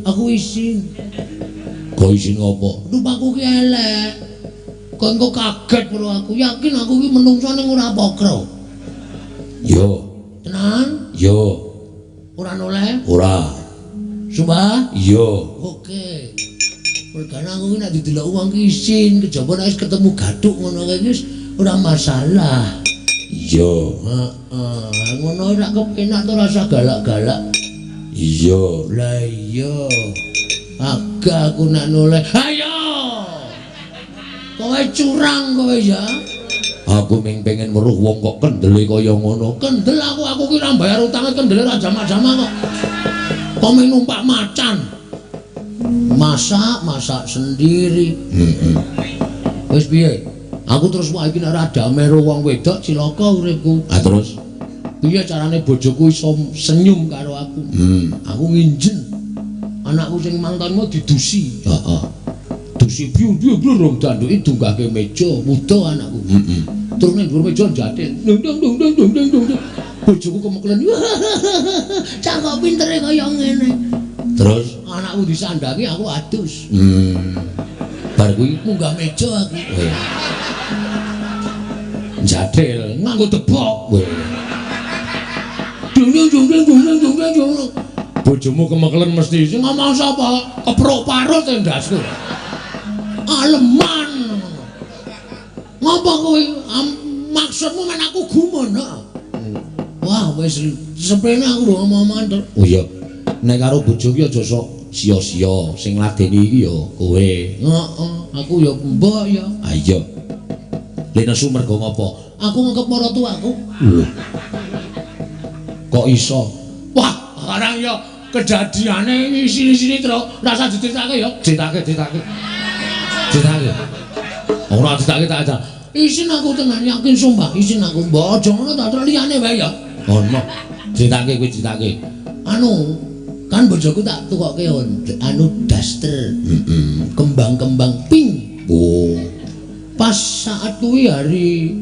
Aku isin. Kok isin ngopo? Rupaku ki elek. Kok engko kaget karo aku. Yakin aku ki menungso ning ora pokro. Yo. Tenan? Yo. Ora noleh? Ora. Sumpah? Yo. Oke. Mergane aku ki nek didelok wong ki isin, kejaba nek ketemu gathuk ngono kae wis ora masalah. Yo. Heeh. Ngono ora kepenak to rasa galak-galak. Iya. Lah iya. Agak aku nak noleh. Ayo. Kowe curang kowe ya. Aku ming pengen weruh wong kok kendele kaya ngono. Kendel aku ki ora bayar utange kendele ra jama-jama kok. Kok ming numpak macan. Masak sendiri. Wis piye? Aku terus wae iki nek ora damai karo wong wedok cilaka uripku. Ah terus piye carane bojoku iso senyum karo aku? Aku nginjen. Anakku sing mantanmu didusi. Heeh. Dusi biu-biu glorong danduke dunggake meja, wudo anakku. Terus ning dhuwur meja jathil. Dung dung dung dung dung dung. Bojoku kemeklen. Cak kok pintere kaya ngene. Terus Anakku disandhangi aku adus. Bar kuwi Munggah meja aku. jathil Nganggo debok. bojomu kemekelen mesti Sing ngomong sapa? Kepruk parut ndasku. Aleman. Ngapa kowe maksudmu men aku gumun? Wah, wis sepene aku ngomong terus. Oh iya. Nek karo bojo ki aja sok sia-sia, sing ngladeni iki ya kowe. Heeh, aku ya mbok ya. Ah iya. Lene sumerga ngopo? Aku ngangkep para tuaku. Kok iso? Wah, sekarang ya kejadiane sini-sini terus rasa diceritake ya. Ditake. Ora ditake tak aja. Isin aku tenan yakin sumpah isin aku mbok aja ngono tak liyane wae ya. Ono. Ditake kuwi ditake. Anu, kan bojoku tak tukoke anu daster. Kembang-kembang pink. Oh. Pas saat kuwi hari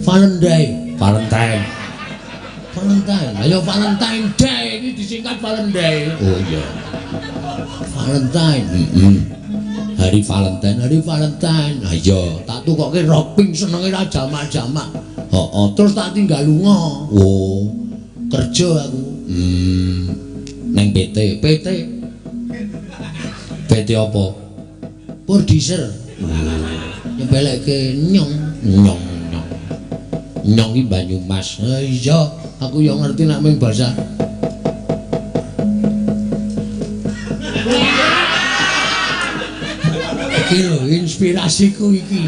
Valentine. Ayo Valentine Day ini disingkat Valentine. Oh iya. Valentine. Hari Valentine. Ayo tak tukoke rok pink senenge ra jamak-jamak. Heeh. Terus tak tinggal lunga. Oh. Kerja aku. Neng PT. PT apa? Produser. Nyebelekke nyong. Nyong iki Banyumas. Iya, aku yo ngerti nek mung basa. Iki lho inspirasiku iki.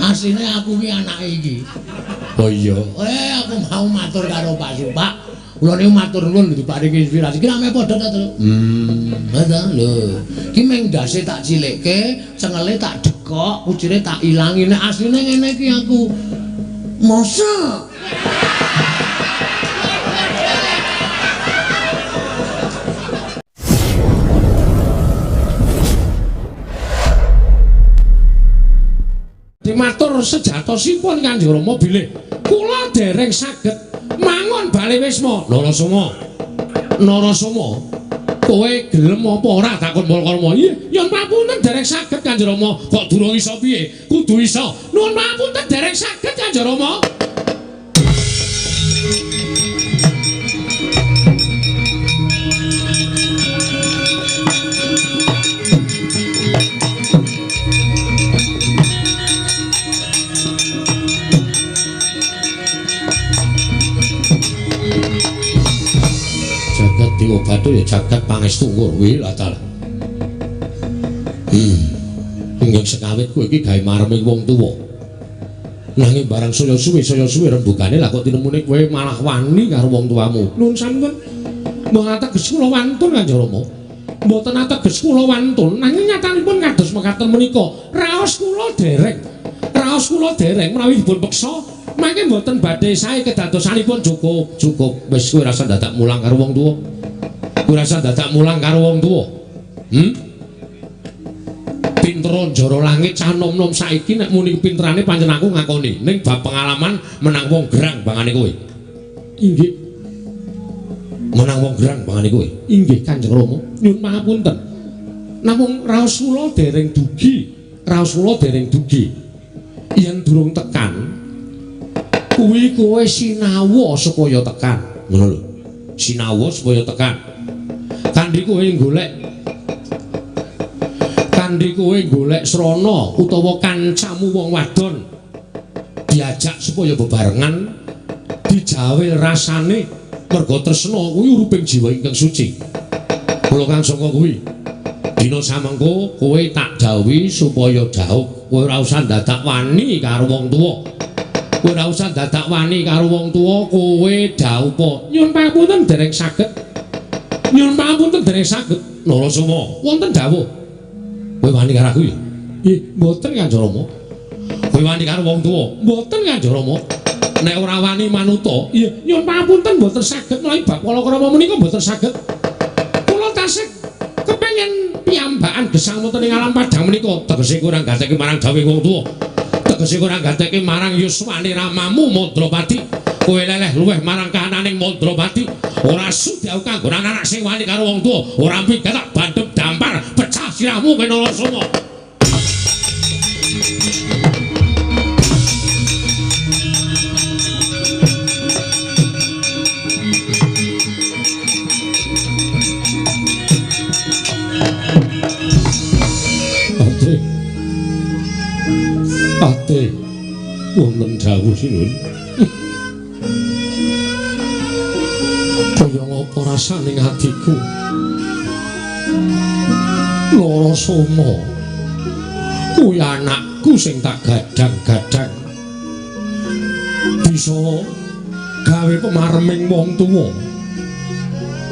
Asline aku ki anake iki. Oh iya. Aku mau matur karo Pak Supak. Kula niku matur nuwun diparingi inspirasi. Ki rame padha ta, Tru? Ada lho. Ki meng ndase tak cilikke, cengele tak dekok, kucire tak ilangi. Nek asline ngene iki aku. Masa? Dimatur sejatosipun Kanjeng Rama bilih kula dereng saged mangon bali wisma. Narasoma kowe gelem apa ora takon Malakarma? Iya, yen papunten dereng saged Kanjeng Rama. Kok durung iso piye? Kudu iso. Nuwun papunten dereng saged Kanjeng Rama. Diobatu ya jagat pangestu kuwi lah ta. Tinggal sekawit kowe iki gawe maremi wong tuwa. Nanging barang saya suwe rembugane lah kok tinemune kowe malah wani karo wong tuamu. Nuwun sampun. Mboten ateges kula wantun Kanjeng Rama. Mboten ateges kula wantun, nanging nyatanipun kados mekaten menika. Raos kula dereng menawi dipun peksa mangke mboten badhe sae kedadosanipun cukup. Wis kowe rasa dadak mulang karo wong tuwa. Pinter njara langit cah nom-nom saiki nek muni pinterane pancen aku ngakoni. Ning bab pengalaman menang wong gerang bangane kowe. Inggih. menang wong gerang bangane kowe. Inggih Kanjeng Rama, nyuwun pangapunten. Namung raos kula dereng dugi, raos kula dereng dugi. Yen durung tekan, kuwi kowe sinau supaya tekan. Ngono lho. Sinau supaya tekan. Kandhi kowe golek srana utawa kancamu wong wadon diajak supaya bebarengan dijawe rasane merga tresna kuwi uriping jiwa ingkang suci. Kula kang sangka kuwi dina samengko kowe tak jawuhi supaya jauh kowe ora usah dadak wani karo wong tuwa. Kowe ora usah dadak wani karo wong tuwa, kowe dhaupa. Nyuwun pangapunten dereng saged. Nyuwun pangapunten dereng saged. Narasoma, Wonten dawuh. kowe wani karo aku ya? Nggih, mboten Kanjeng Rama. Kowe wani karo wong tuwa? Mboten Kanjeng Rama. Nek ora wani manuta, iya nyuwun pangapunten mboten saged menawi bab kala krama menika mboten saged. Kula tasih kepengin piyambakan gesang wonten ing alam padang menika, tegese kurang gatekke marang dawuh wong tuwa. Tegese kurang gatekke marang yuswane ramamu Mandrapati. Kowe leleh luweh marang kahananing Mandrapati. Ora sudau kanggo anak sing wani karo wong tuwa. Ora minggat tak bandem dampar pecah sirahmu kowe Narasoma. Ate wonten dawuh sinuwun. Kaya ngapa rasaning atiku Narasoma, kuwi anakku sing tak gadang-gadang bisa gawe pemareming wong tuwa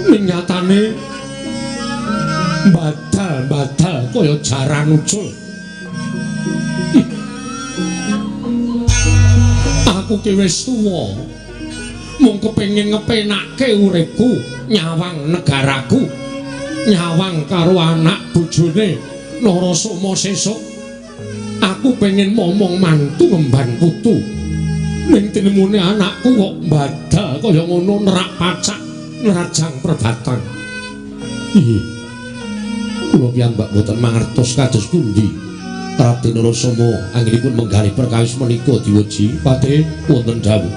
ning nyatane badal-badal kaya jaran ucul. Aku ki wis tuwa, mung kepengin ngepenake uripku, nyawang negaraku, nyawang karo anak bojone Narasoma sesuk. Aku pengen momong mantu ngemban putu, ning tinemune anakku kok badal kaya ngono, nerak pacak nrajang perbatang. Iye, kula piyambak boten mangertos kados pundi Rati Narasoma anggenipun menggali perkawis menika diweji. Pate wonten dawuh.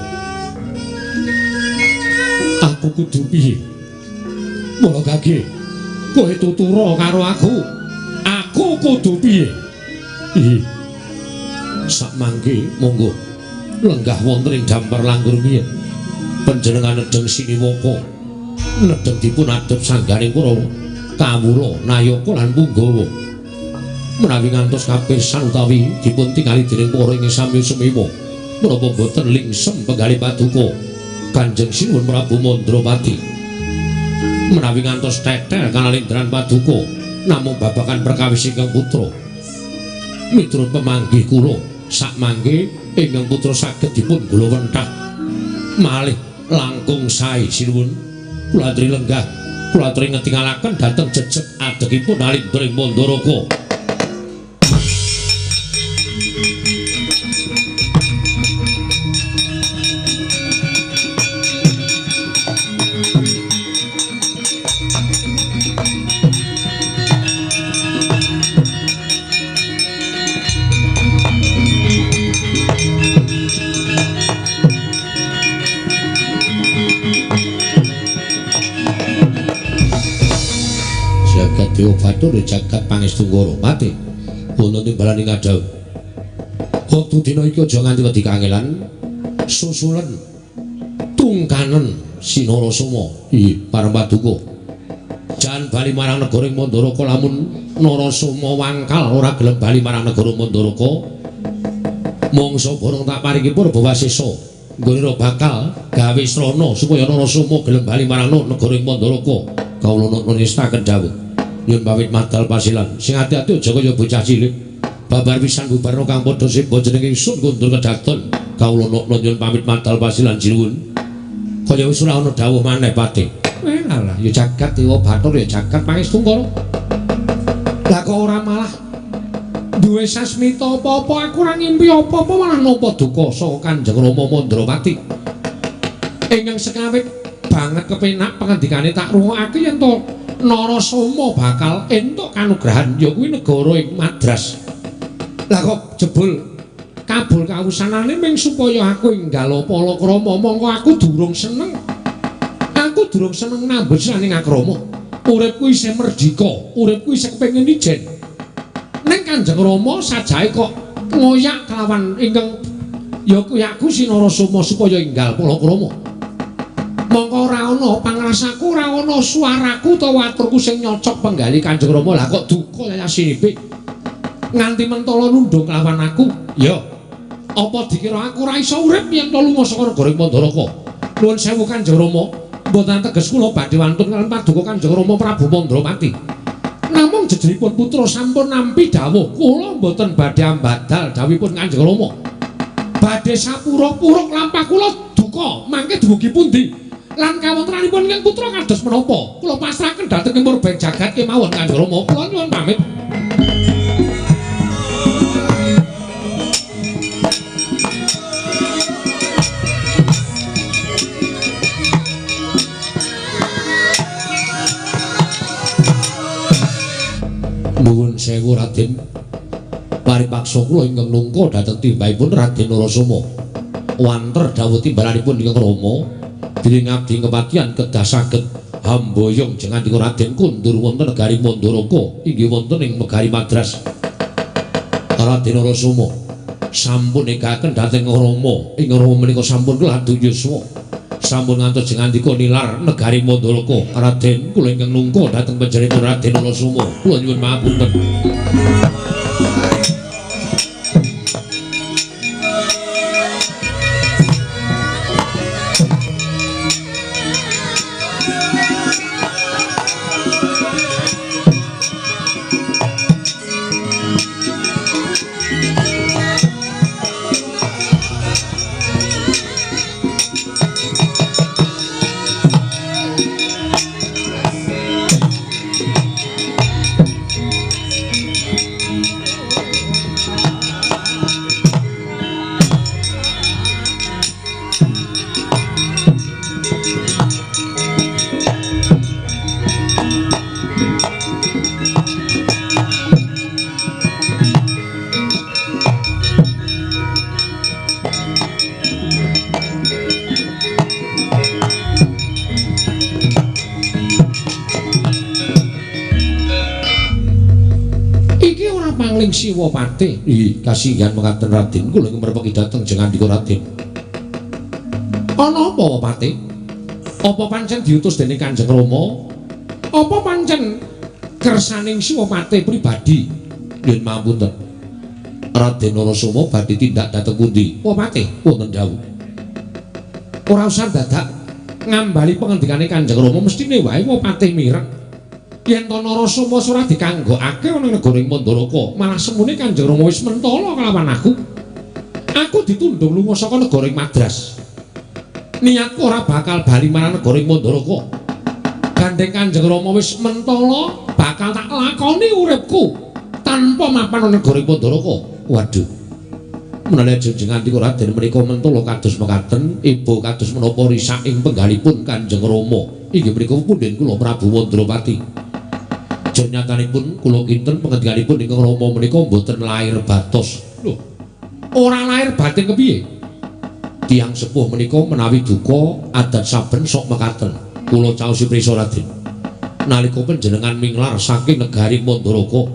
Aku kudu piye? Mula gage kowe tutura karo aku. Aku kudu piye? Ih. Sak mangke monggo lenggah wonten ing dampar langgur miyen. Panjenengan nedeng Siniwaka. Nedeng dipun adhep sanggaring Kurawa, Kawula, Nayaka lan Punggawa. Menawi ngantos kapirsan utawi dipun tingali dening para ing sami semiwa, menapa boten lingsem penggalih paduka Kanjeng Sinuwun Prabu Mandrapati. Menawi ngantos tetel kanalindran paduka namung babakan perkawis ingkang putra. Miturut pemanggih kula, sak mangke ingkang putra saged dipun gulawenthah malih langkung sae sinuwun. Kula aturi lenggah, kula aturi ngetingalaken dhateng jejeg adegipun alindring Mandaraka. Dewa Bathara jagat pangestu Ngoromati wonten timbalan ing adhau. Wektu dina iki aja nganti wedi kangelan susulen tungkanen si Narasoma. Iya, pareng paduka. Jan bali marang negara Mandaraka, lamun Narasoma wangkal ora gelem bali marang negara Mandaraka, mangsa bareng tak paringi Purbawasesa nggone bakal gawe srana supaya Narasoma gelem bali marang negara Mandaraka. Kawula nunistaken dawuh. Yen pamit madal pasilan, sing ati-ati aja kaya bocah cilik. Babar pisan bubarno kang padha simba jeneng ingsun kundur kedaton. Kawula nyuwun pamit madal pasilan jinuwun. Kaya wis ora ana dawuh maneh Pati. Alah, ya jagat Dewa Bathara ya jagat pangestu Ngara. Lah kok ora malah duwe sasmita apa-apa, aku ora ngimpi apa-apa malah napa duka saka Kanjeng Rama Mandrapati. Ingkang sekawit banget kepenak pengendikane tak rungokake yen to Narasoma bakal entuk kanugrahan ya kuwi negara ing Madras. Lah kok jebul kabul kawusanane ming supaya aku enggal palakrama mongko aku durung seneng. Aku durung seneng nambut saning akrama. Uripku isih merdika, uripku isih kepengin ijen. Ning Kanjeng Rama sajae kok ngoyak kelawan ingkang ya kuwi aku Sinarasoma supaya enggal palakrama. Mongko ora ana pangrasaku, ora ana suaraku utawa aturku sing nyocok penggali Kanjeng Rama. Lah kok duka yasinipe nganti mentala nundung kelawan aku. Ya. Apa dikira aku ora iso urip yen to lunga saka negara Mandaraka? Nuwun sewu Kanjeng Rama, mboten teges kula badhe wantun kaliyan paduka Kanjeng Rama Prabu Mandrawati. Namung jejeripun putra sampun nampi dawuh, kula mboten badhe ambadal dawuhipun Kanjeng Rama. Badhe sapura-puruk lampah kula duka, mangke dumugi pundi? Lan kawontenanipun ingkang putra kados menapa? Kula pasrahaken dhateng Murbeng jagat kemawon Kanjeng Rama. Kula nyuwun pamit. Nuwun sewu Raden. Paripaksa kula ingkang nungka dhateng timbahipun Raden Narasoma. Wanter dawuh timbalanipun ingkang Rama. Dening abdi kematian kedah saged hamboyong jengandika Raden kundur wonten negari Mandaraka inggih wonten ing negari Madras. Raden Narasoma sampun nikahaken dhateng Rama. Ing Rama menika sampun keladu yuswa. Sampun ngantos jengandika nilar negari Mandaraka. Raden kula ingkang nungka dhateng panjenenganipun Raden Narasoma. Kula nyuwun mahapunten. Siwapati kasihan mekaten Raden kula ngrepeki dhateng jengandika Raden. Ana apa Pati? Apa pancen diutus dening Kanjeng Rama? Apa pancen kersaning Siwapati pribadi? Yen mapunten. Raden Narasoma badhe tindak dhateng pundi? Pati wonten dawuh. Ora usah dadak ngambali pengendikane Kanjeng Rama mestine wae Pati mireng. Yen to Narasoma ora dikanggokake ana negara Mandaraka, malah semune Kanjeng Rama wis mentala kelawan aku. Aku ditundung lunga saka negara Madras. Niatku ora bakal bali marang negara Mandaraka. Gandeng Kanjeng Rama wis mentala, bakal tak lakoni uripku tanpa mapan ana negara Mandaraka. Waduh. Menawi jenengan dika Raden menika mentala kados mekaten, ibu kados menapa risak ing penggalipun Kanjeng Rama. Inggih menika punden kula Prabu Mandrawati. Nyatanipun kula kinten pengendikanipun ingkang Rama menika mboten lair batos. Lho, ora lair batin kepiye? Tiyang sepuh menika menawi duka adat saben sok mekaten. Kula caosi prisa Raden. Nalika panjenengan minglar saking negari Mandaraka,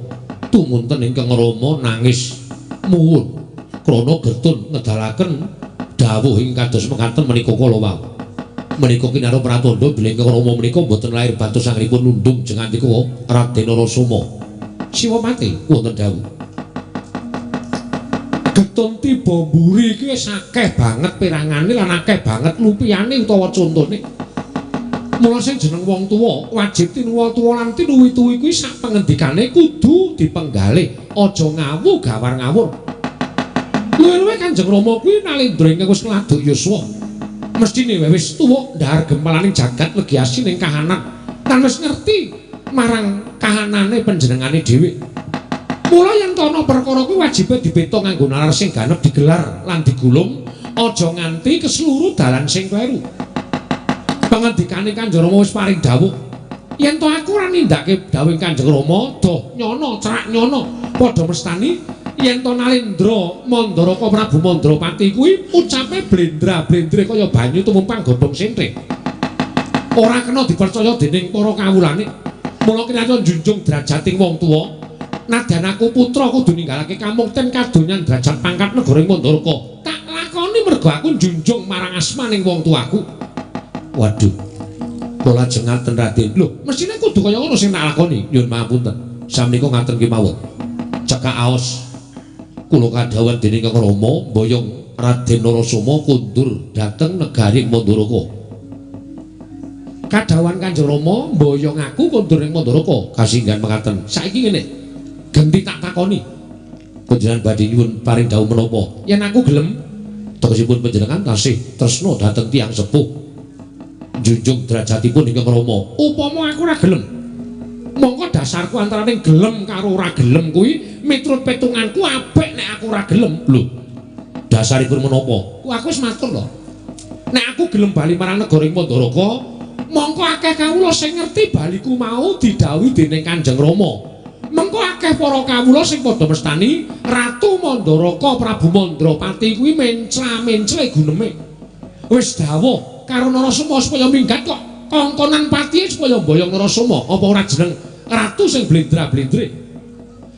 tumunten ingkang Rama nangis muwun krana getun ngedalaken dawuh ing kados mekaten menika kala wau. Menika kinaro pratandha bilih ingkang Rama menika boten lair batos sangripun nundung jengandika Raden Narasoma. Siwapati wonten dawuh. Getun tiba mburi iki wis akeh banget pirangane lan akeh banget lupiyane utawa contone. Mula sing jeneng wong tuwa wajib tinuwa tuwa lan tinuwi-tuwi kuwi sak pengendikane kudu dipenggalih, aja ngawu gawar ngawur. Luwih-luwih Kanjeng Rama kuwi nalendra ingkang wis ngladuk yuswa. Mestine wis tuwa ndahar gempalaning jagat legiasi ning kahanan lan wis ngerti marang kahanane panjenengane dhewe. Mula yen ana perkara kuwi wajibe dibeta nganggo nalar sing ganep digelar lan digulung, aja nganti keseluruh dalan sing kleru. pangendikane Kanjeng Rama wis paring dawuh. Yen to aku ora nindakake dawuh Kanjeng Rama, doh nyono cerak nyono padha mestani yen to Nalendra Mandaraka Prabu Mandrapati kuwi ucape blendra-blendre kaya banyu tumumpang godhong sentrik. Ora kena dipercaya dening para kawulane. Mula kira-kira njunjung drajating wong tuwa. Nadyan aku putra kudu ninggalake kamukten kadonyan derajat pangkat negara Mandaraka. Tak lakoni mergo aku njunjung marang asmaning wong tuaku. Waduh. Kula lajeng ngaten Raden. Lho, mestine kudu kaya ngono sing tak lakoni. Nyuwun pangapunten. Samenika ngaten kemawon. Cekak aos kula kadhawuhan dening Kang Rama mboyong Raden Narasoma kundur dhateng negari Mandaraka. Kadhawuhan Kanjeng Rama mboyong aku kundur ing Mandaraka kasinggan mekaten. Saiki ngene. Ganti tak takoni. Panjenengan badhe nyuwun paring dawuh menapa? Yen aku gelem tegesipun panjenengan tasih tresna dhateng tiyang sepuh. Junjung derajatipun ing Rama. Upama aku ora gelem, mongko dasarku antaraning gelem karo ora gelem kuwi miturut petunganku apik nek aku ora gelem. Lho. Dasaripun menapa? Aku wis matur lho. Nek aku gelem bali marang negara ing Mandaraka, mongko akeh kawula sing ngerti baliku mau didhawuhi dening Kanjeng Rama. Mengko akeh para kawula sing padha mestani Ratu Mandaraka Prabu Mandrapati kuwi mencla-mencle guneme. Wis dawuh karo Narasoma supaya minggat kok kongkonan patihe supaya mboyong Narasoma apa ora jeneng ratu sing blendra-blendre.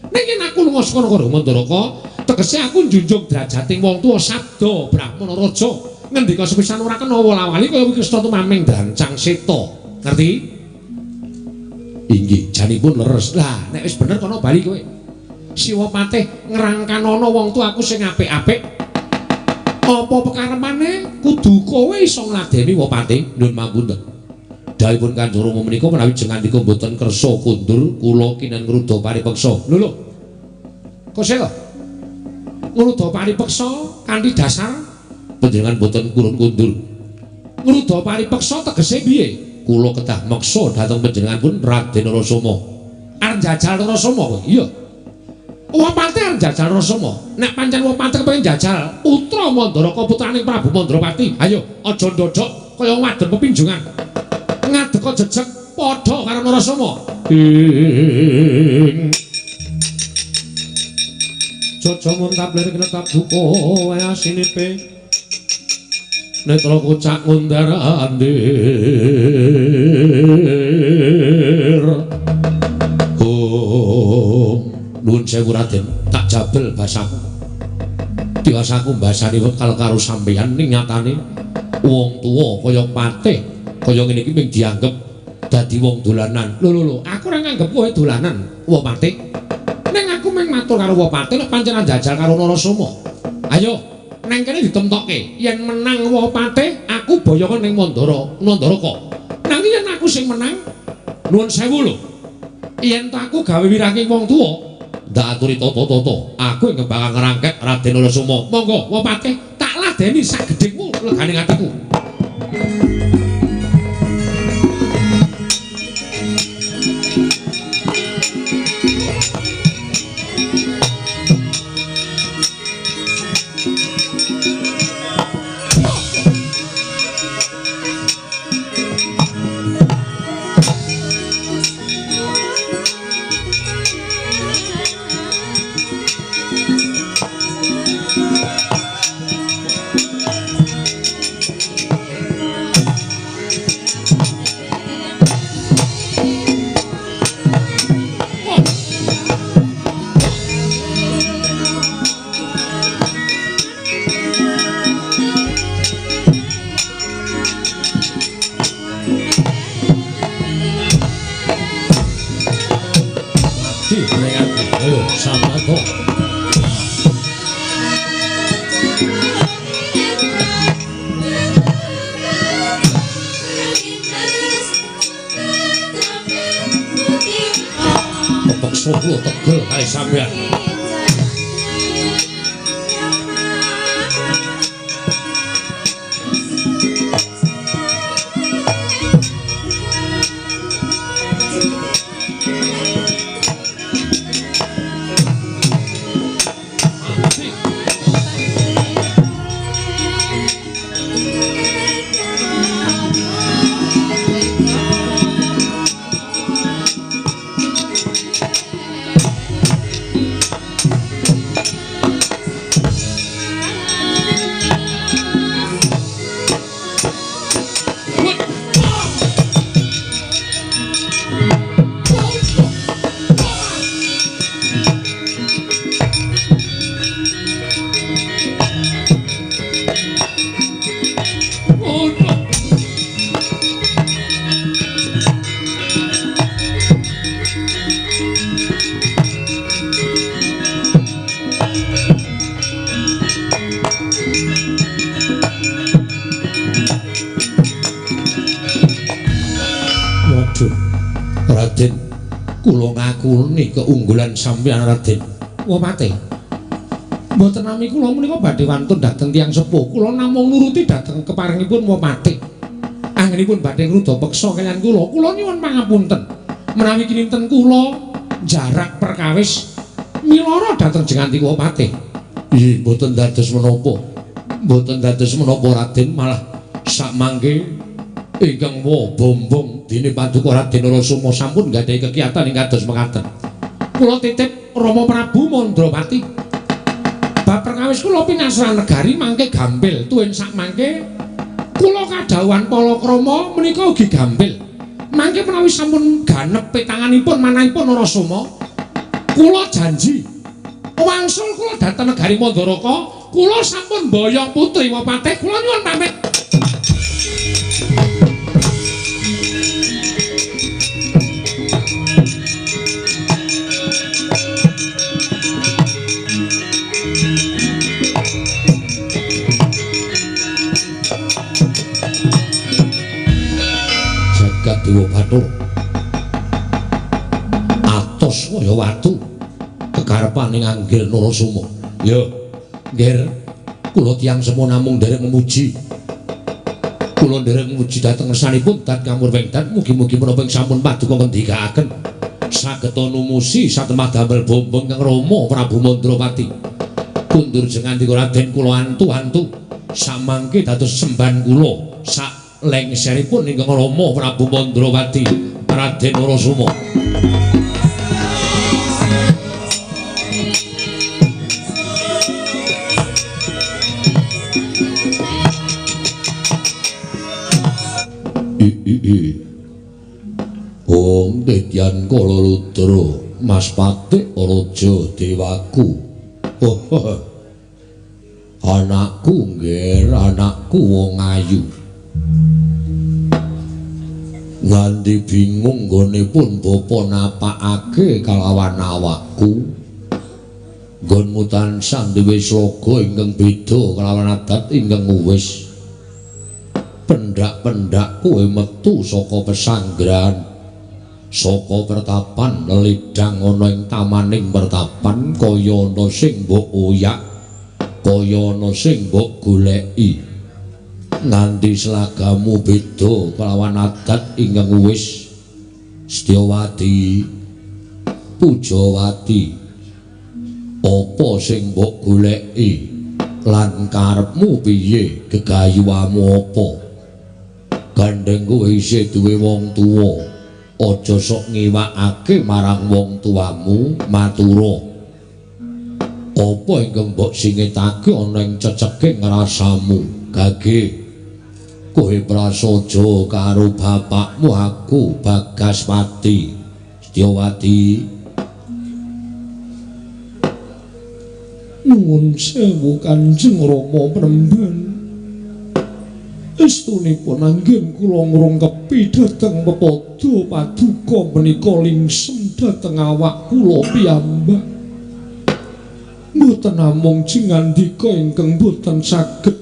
Nek yen aku lunga saka negara Mandaraka, tegese aku njunjung drajating wong tuwa sabda Brahmana Raja. Ngendika sepisan ora kena wala-wali kaya Krisna tumaming drancang seta. Ngerti? Inggih, janipun leres. Lah, nek wis bener kono bali kowe. Siwa patih ngrangkanana wong tuaku sing apik-apik. Apa pekarepane kudu kowe iso ngladeni wa patih. Nuwun mapunten. Dawuhipun Kanjeng Rama menika menawi jengandika boten kersa kundur, kula kinen ngruda paripeksa. Lho. Kose lho. Ngruda paripeksa kanthi dasar panjenengan boten kurun kundur. Ngruda paripeksa tegese piye? Kula kedah meksa dhateng panjenenganipun Raden Narasoma. Arep njajal Narasoma kowe? Iya. Wapate arep njajal Narasoma. Nek pancen wapate kepengin njajal putra Mandaraka putraning Prabu Mandrapati, ayo aja ndodhok kaya wadon pepinjungan. Ngadeka jejeg padha karo Narasoma. Jojo muntap lir kinetap duka wae asinipe. Netra kocak ngundar andir. Nuwun sewu Raden, tak jabel basaku. Diwasaku mbasani wekal karo sampeyan ning nyatane wong tuwa kaya patih kaya ngene iki mung dianggep dadi wong dolanan. Lho, aku ora nganggep kowe dolanan, wong patih. Ning aku mung matur karo wong patih nek pancen njajal karo Narasoma. Ayo neng kene ditemtokke yen menang woh patih aku boyongan ning Mandaraka. Nanging yen aku sing menang nuwun sewu lho. Yen aku gawe wiranging wong tuwa ndak aturi tata-tata aku ing bakal ngrangket Raden Narasoma. Monggo woh patih tak ladeni sak gedhengmu legane atiku. Kula tegel kali sampeyan. Raden, kula ngakuni keunggulan sampeyan Raden. Wah Pate. Mboten nami kula menika badhe wantun dhateng tiyang sepuh. Kula namung nuruti dhateng keparingipun Wah Pate. Anggenipun badhe ngruda peksa kaliyan kula. Kula nyuwun pangapunten. Menawi kinten kula jarak perkawis miloro dhateng jenganti Wah Pate. Nggih, mboten dados menapa. Mboten dados menapa Raden, malah sak mangke ingkang bombong dene Paduka Raden Narasoma sampun gadhahi kegiatan ing kados mekaten. Kula titip Rama Prabu Mandrawati. Bab perkawis kula pinasran negari mangke gampil tuwin sak mangke kula kadhawuhan palakrama menika ugi gampil. Mangke menawi sampun ganep petanganipun manahipun Narasoma, kula janji wangsul kula dhateng negari Mandaraka, kula sampun mboyong putri Wapate, kula nyuwun pamit. Dewa Bathara atos kaya watu kekarepaning Anggir Narasoma. Ya, Nggir, kula tiyang semua namung nderek memuji. Kula nderek memuji dhateng ngersanipun Dan Kamur Wengdan, mugi-mugi menapa ing sampun paduka ngendikaaken sageta numusi satemah damel bombong Kang Rama Prabu Mandrawati. Kundur jengandika Raden kula antu-antu samangke dados semban kula sak lengseripun ingkang Rama Prabu Mandrawati Raden Narasoma. Om Dedyan Kala Ludra Mas Patik Raja Dewaku. Anakku nggih, anakku wong ayu. Nganti bingung nggonipun bapa napakake kalawan awakku. Nggonmu tansah duwe sloga ingkang beda kalawan adat ingkang wis. Pendak-pendak kowe metu saka pesanggrahan, saka pertapan lidang ana ing tamaning pertapan kaya ana sing mbok oyak, kaya ana sing mbok goleki. Nganti selagamu beda kelawan adat ingkang wis. Setyawati, Pujawati, apa sing mbok goleki lan karepmu piye, gegayuhmu apa? Gandeng kowe isih duwe wong tuwa, aja sok ngiwakake marang wong tuamu, matura. Apa ingkang mbok singetake ana ing ceceking rasamu, Gage? Kowe prasaja karo bapakmu aku Bagaspati. Setyawati, Nuwun sewu Kanjeng Rama Premban. Estunipun anggen kula ngrungkepi dhateng pepada paduka menika lingsem dhateng awak kula piyambak. Mboten namung jingandika ingkang boten saged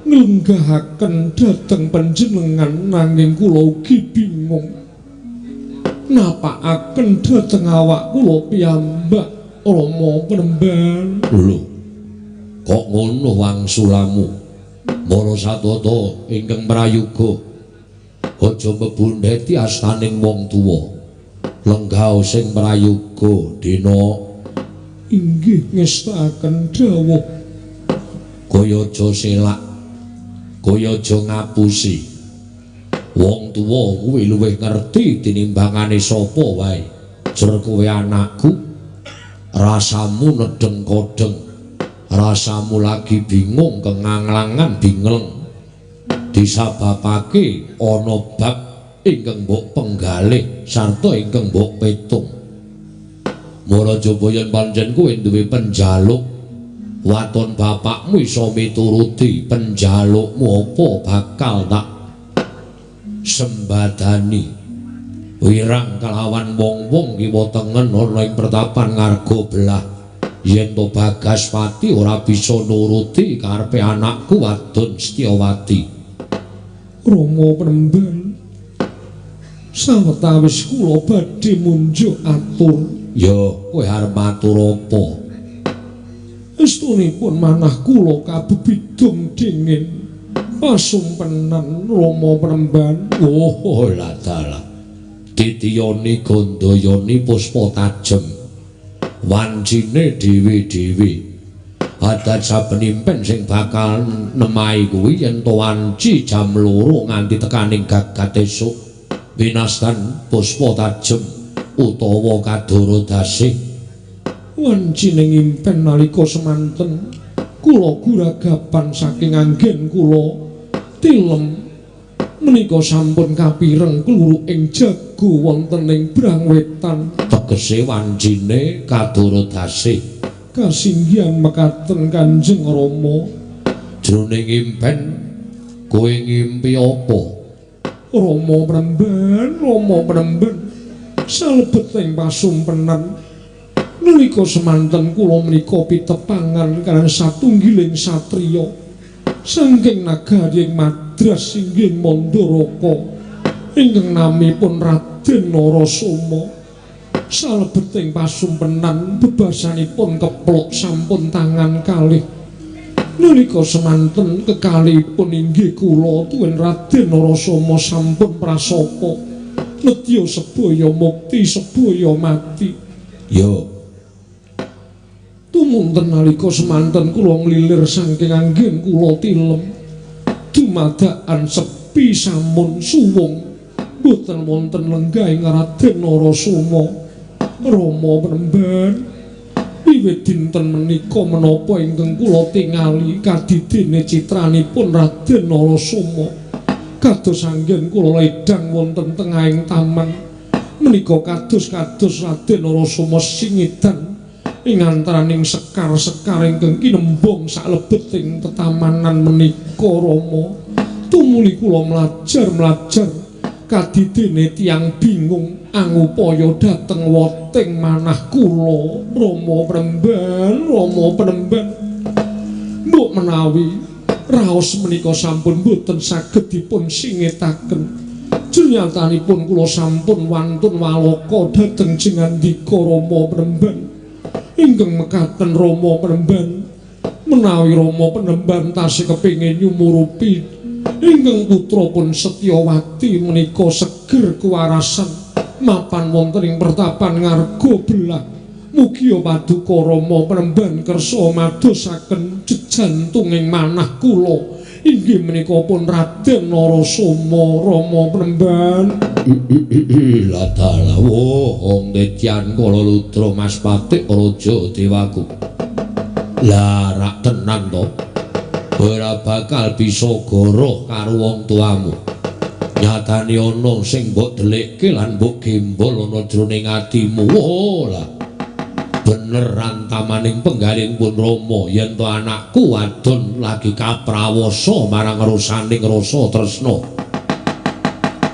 nglenggahaken dhateng panjenengan, nanging kula ugi bingung napakaken dhateng awak kula piyambak Rama Premban. lho, kok ngono wangsulamu? Para satata ingkang prayoga, aja mbebundheti astaning wong tuwa. Lenggah sing prayoga dina inggih ngestaken dawuh. kaya aja selak, kaya aja ngapusi. Wong tuwa kuwi luwih ngerti tinimbangane sapa wae. Jer kowe anakku, rasamu nedeng kodeng, rasamu lagi bingung kenganglangan bingleng, disababake ana bab ingkang mbok penggalih sarta ingkang mbok petung. Mula jaba yen pancen kowe duwe penjaluk, waton bapakmu iso mituruti penjalukmu apa bakal tak sembadani. Wirang kalawan wong-wong kiwa tengen ana ing pertapan ngarga belah. Yen to Bagaspati ora bisa nuruti karepe anakku wadon Setyawati. Rama Premban, Sawetawis kula badhe munjuk atur. Ya, kowe arep matur apa? Estunipun manah kula kabebidung dingin. Pasumpenan Rama Penemban. Oh, lah dalah. Titiyoni gandayani puspa tajem. Wancine dhewe-dhewe. Adat saben impen sing bakal nemahi kuwi yen to wanci jam 2 nganti tekaning gagat esuk. Winastan puspa tajem utawa kadoro dasih. Wancine impen nalika semanten kula guragapan saking anggen kula tilem menika sampun kapireng kluru ing jago wonten ing Brangwetan. Tegese wancine kadoro dasih. Kasinggihan mekaten Kanjeng Rama. Jroning impen kowe ngimpi apa? Rama Penemban salebeting pasumpenan nalika semanten kula menika pitepangan kaliyan satunggiling satriya saking nagari Madras inggih Mandaraka ingkang namipun Raden Narasoma. Salebeting pasumpenan bebasanipun keplok sampun tangan kalih. Nalika semanten kekalihipun inggih kula tuwin Raden Narasoma sampun prasapa nedya sebaya mukti sebaya mati. Ya. Tumunten nalika semanten kula nglilir saking anggen kula tilem. Dumadakan sepi sampun suwung boten wonten lenggahing Raden Narasoma. Rama Penemban, wiwit dinten menika menapa ingkang kula tingali kadidene citranipun Raden Narasoma kados anggen kula ledang wonten tengahing taman menika kados-kados Raden Narasoma singidan ing antaraning sekar-sekar ingkang kinembong saklebeting tetamanan menika. Rama, tumuli kula mlajar kadidene tiyang bingung angupaya dhateng woting manah kula. Rama Penemban, mbok menawi raos menika sampun boten saged dipun singitaken, jurnyatanipun kula sampun wantun waloka dhateng jengandika Rama Penemban ingkang mekaten. Rama Penemban, menawi Rama Penemban tasih kepingin nyumurupi ingkang putrapun Setyawati menika seger kewarasan mapan wonten ing pertapan ngarga belah, mugi paduka Rama Penemban kersa madosaken jejantunging manah kula inggih menika pun Raden Narasoma. Rama Penemban. Lah dalah wong Detyan kala lutra Mas Patik Raja Dewaku. Lah rak tenan to. Ora bakal bisa goroh karo wong tuamu. Nyatane ana sing mbok delekke lan mbok gembol ana jroning atimu. Lah bener antamaning penggaling pun Rama yen to anakku wadon lagi kaprawasa marang rusaning rasa tresna.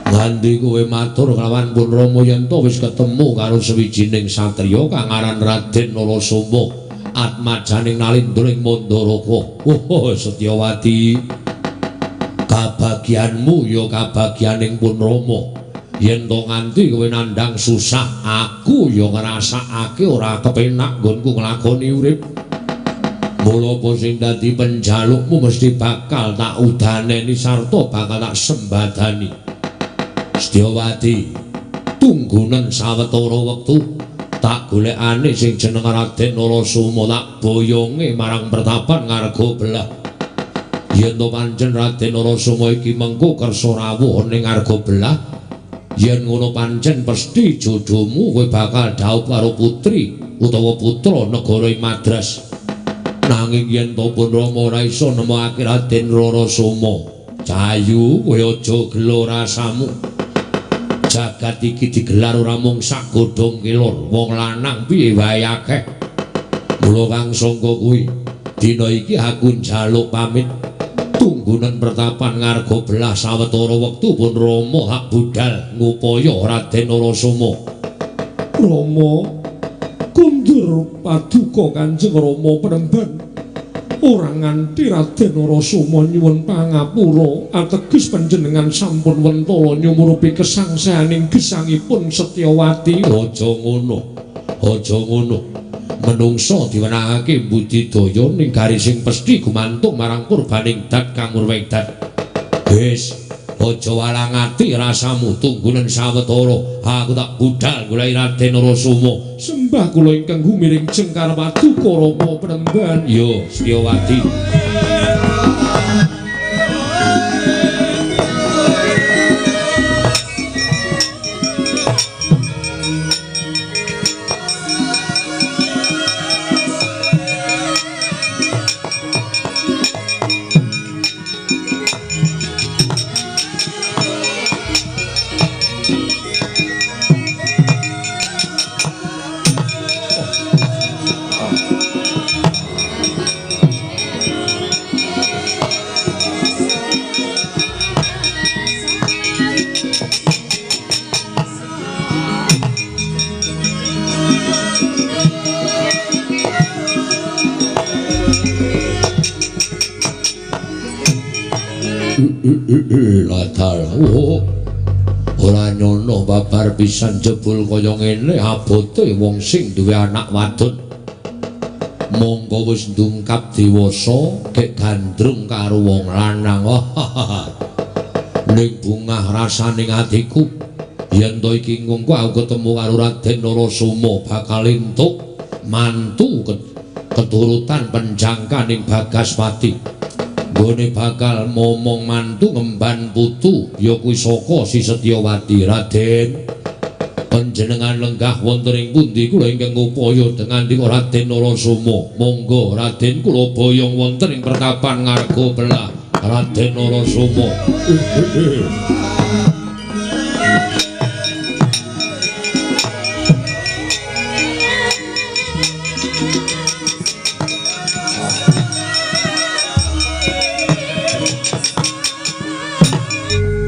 Nganti kowe matur kelawan pun Rama yen to wis ketemu karo sawijining satriya kang aran Raden Narasoma atmajaning nalinduring Mandaraka. Oh, Setyawati, kabagyanmu ya kabagyaning pun Rama. Yen to nganti kowe nandhang susah, aku ya ngrasakake ora kepenak nggonku nglakoni urip. Mula apa sing dadi penjalukmu mesti bakal tak udaneni sarta bakal tak sembadani. Setyawati, tunggunen sawetara wektu tak golekane sing jeneng Raden Narasoma tak boyonge marang pertapan ngarga belah. Yen to pancen Raden Narasoma iki mengko kersa rawuh ning ngarga belah, yen ngono pancen pesthi jodohmu kowe bakal dhaup karo putri utawa putra negara Madras. Nanging yen to pun Rama ora iso nemokake Raden Narasoma, Cahayu kowe aja gelo rasamu. Jagat iki digelar ora mung sak godhong kelor, wong lanang piye wae akeh. Mula kang sangka kuwi, dina iki aku njaluk pamit. Tunggunen pertapan ngarga belah sawetara wektu pun Rama hak budal ngupaya Raden Narasoma. Rama kundur paduka Kanjeng Rama Penemban. ora nganti Raden Narasoma nyuwun pangapura ateges panjenengan sampun wentara nyumurupi kesangsaning gesangipun Setyawati. Aja ngono. Menungsa diwenangake budidaya ning garising pesthi gumantung marang purbaning dat kang urwedat. Wis aja walang ati rasamu tunggulen sawetara. Aku tak budal golek Raden Narasoma. Sembah kula ingkang gumiring Jengkar Watu Karama Penemban. Yo Setyawati. Latar ora nyono babar pisan jebul kaya ngene abote wong sing duwe anak wadon mongko wis ndungkap dewasa gek gandrung karo wong lanang. Ning bungah rasaning atiku yen to iki ngungku aku ketemu karo Raden Narasoma bakal entuk mantu keturutan penjangkaning Bagaspati. Gone bakal momong mantu ngemban putu ya kuwi saka si Setyawati. Raden panjenengan lenggah wonten ing pundi kula ingkang ngupaya dengan dika Raden Narasoma. Monggo Raden kula boyong wonten ing pertapan ngarga belah Raden Narasoma.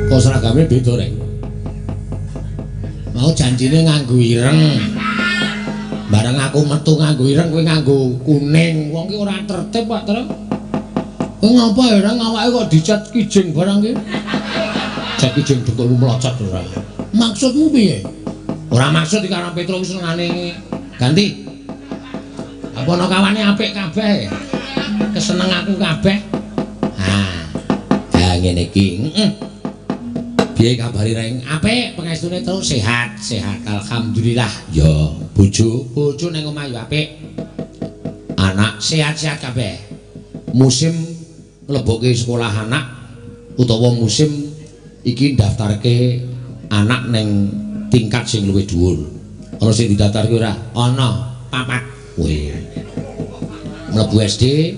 Kok seragame beda rek? Mau janjine nganggo ireng. Bareng aku metu nganggo ireng kowe nganggo kuning. Wong ki ora tertib Pak Tru. Kowe ngapa ya awake kok dicat kijing barang ki? Cat kijing dengkulmu melocot ora. Maksudmu piye? Ora maksud iki karo Petro wis senengane ganti. Apa ana kawane apik kabeh? Keseneng aku kabeh. Ha ngene iki. Piye kabare reng? Apik, pangestune terus sehat. Alhamdulillah. Ya, bojo ning omah ya apik. Anak sehat-sehat kabeh. Musim mleboke sekolah anak utawa musim iki ndaftarke anak ning tingkat sing luwih dhuwur. Ana sing didaftarke ora? Ana 4. Weh. Mlebu SD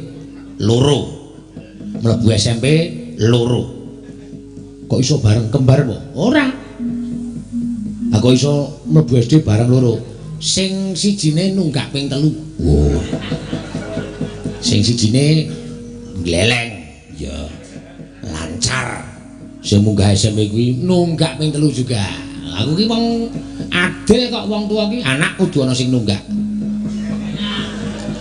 2. Mlebu SMP 2. Kok iso bareng kembar po? Ora. Aku iso mlebu SD bareng loro. Sing sijine nunggak ping 3. Wow. Sing sijine gleleng. Ya. Lancar. Sing munggah SMP kuwi nunggak ping 3 juga. Aku ki wong adil kok wong tua ki anak kudu ana sing nunggak.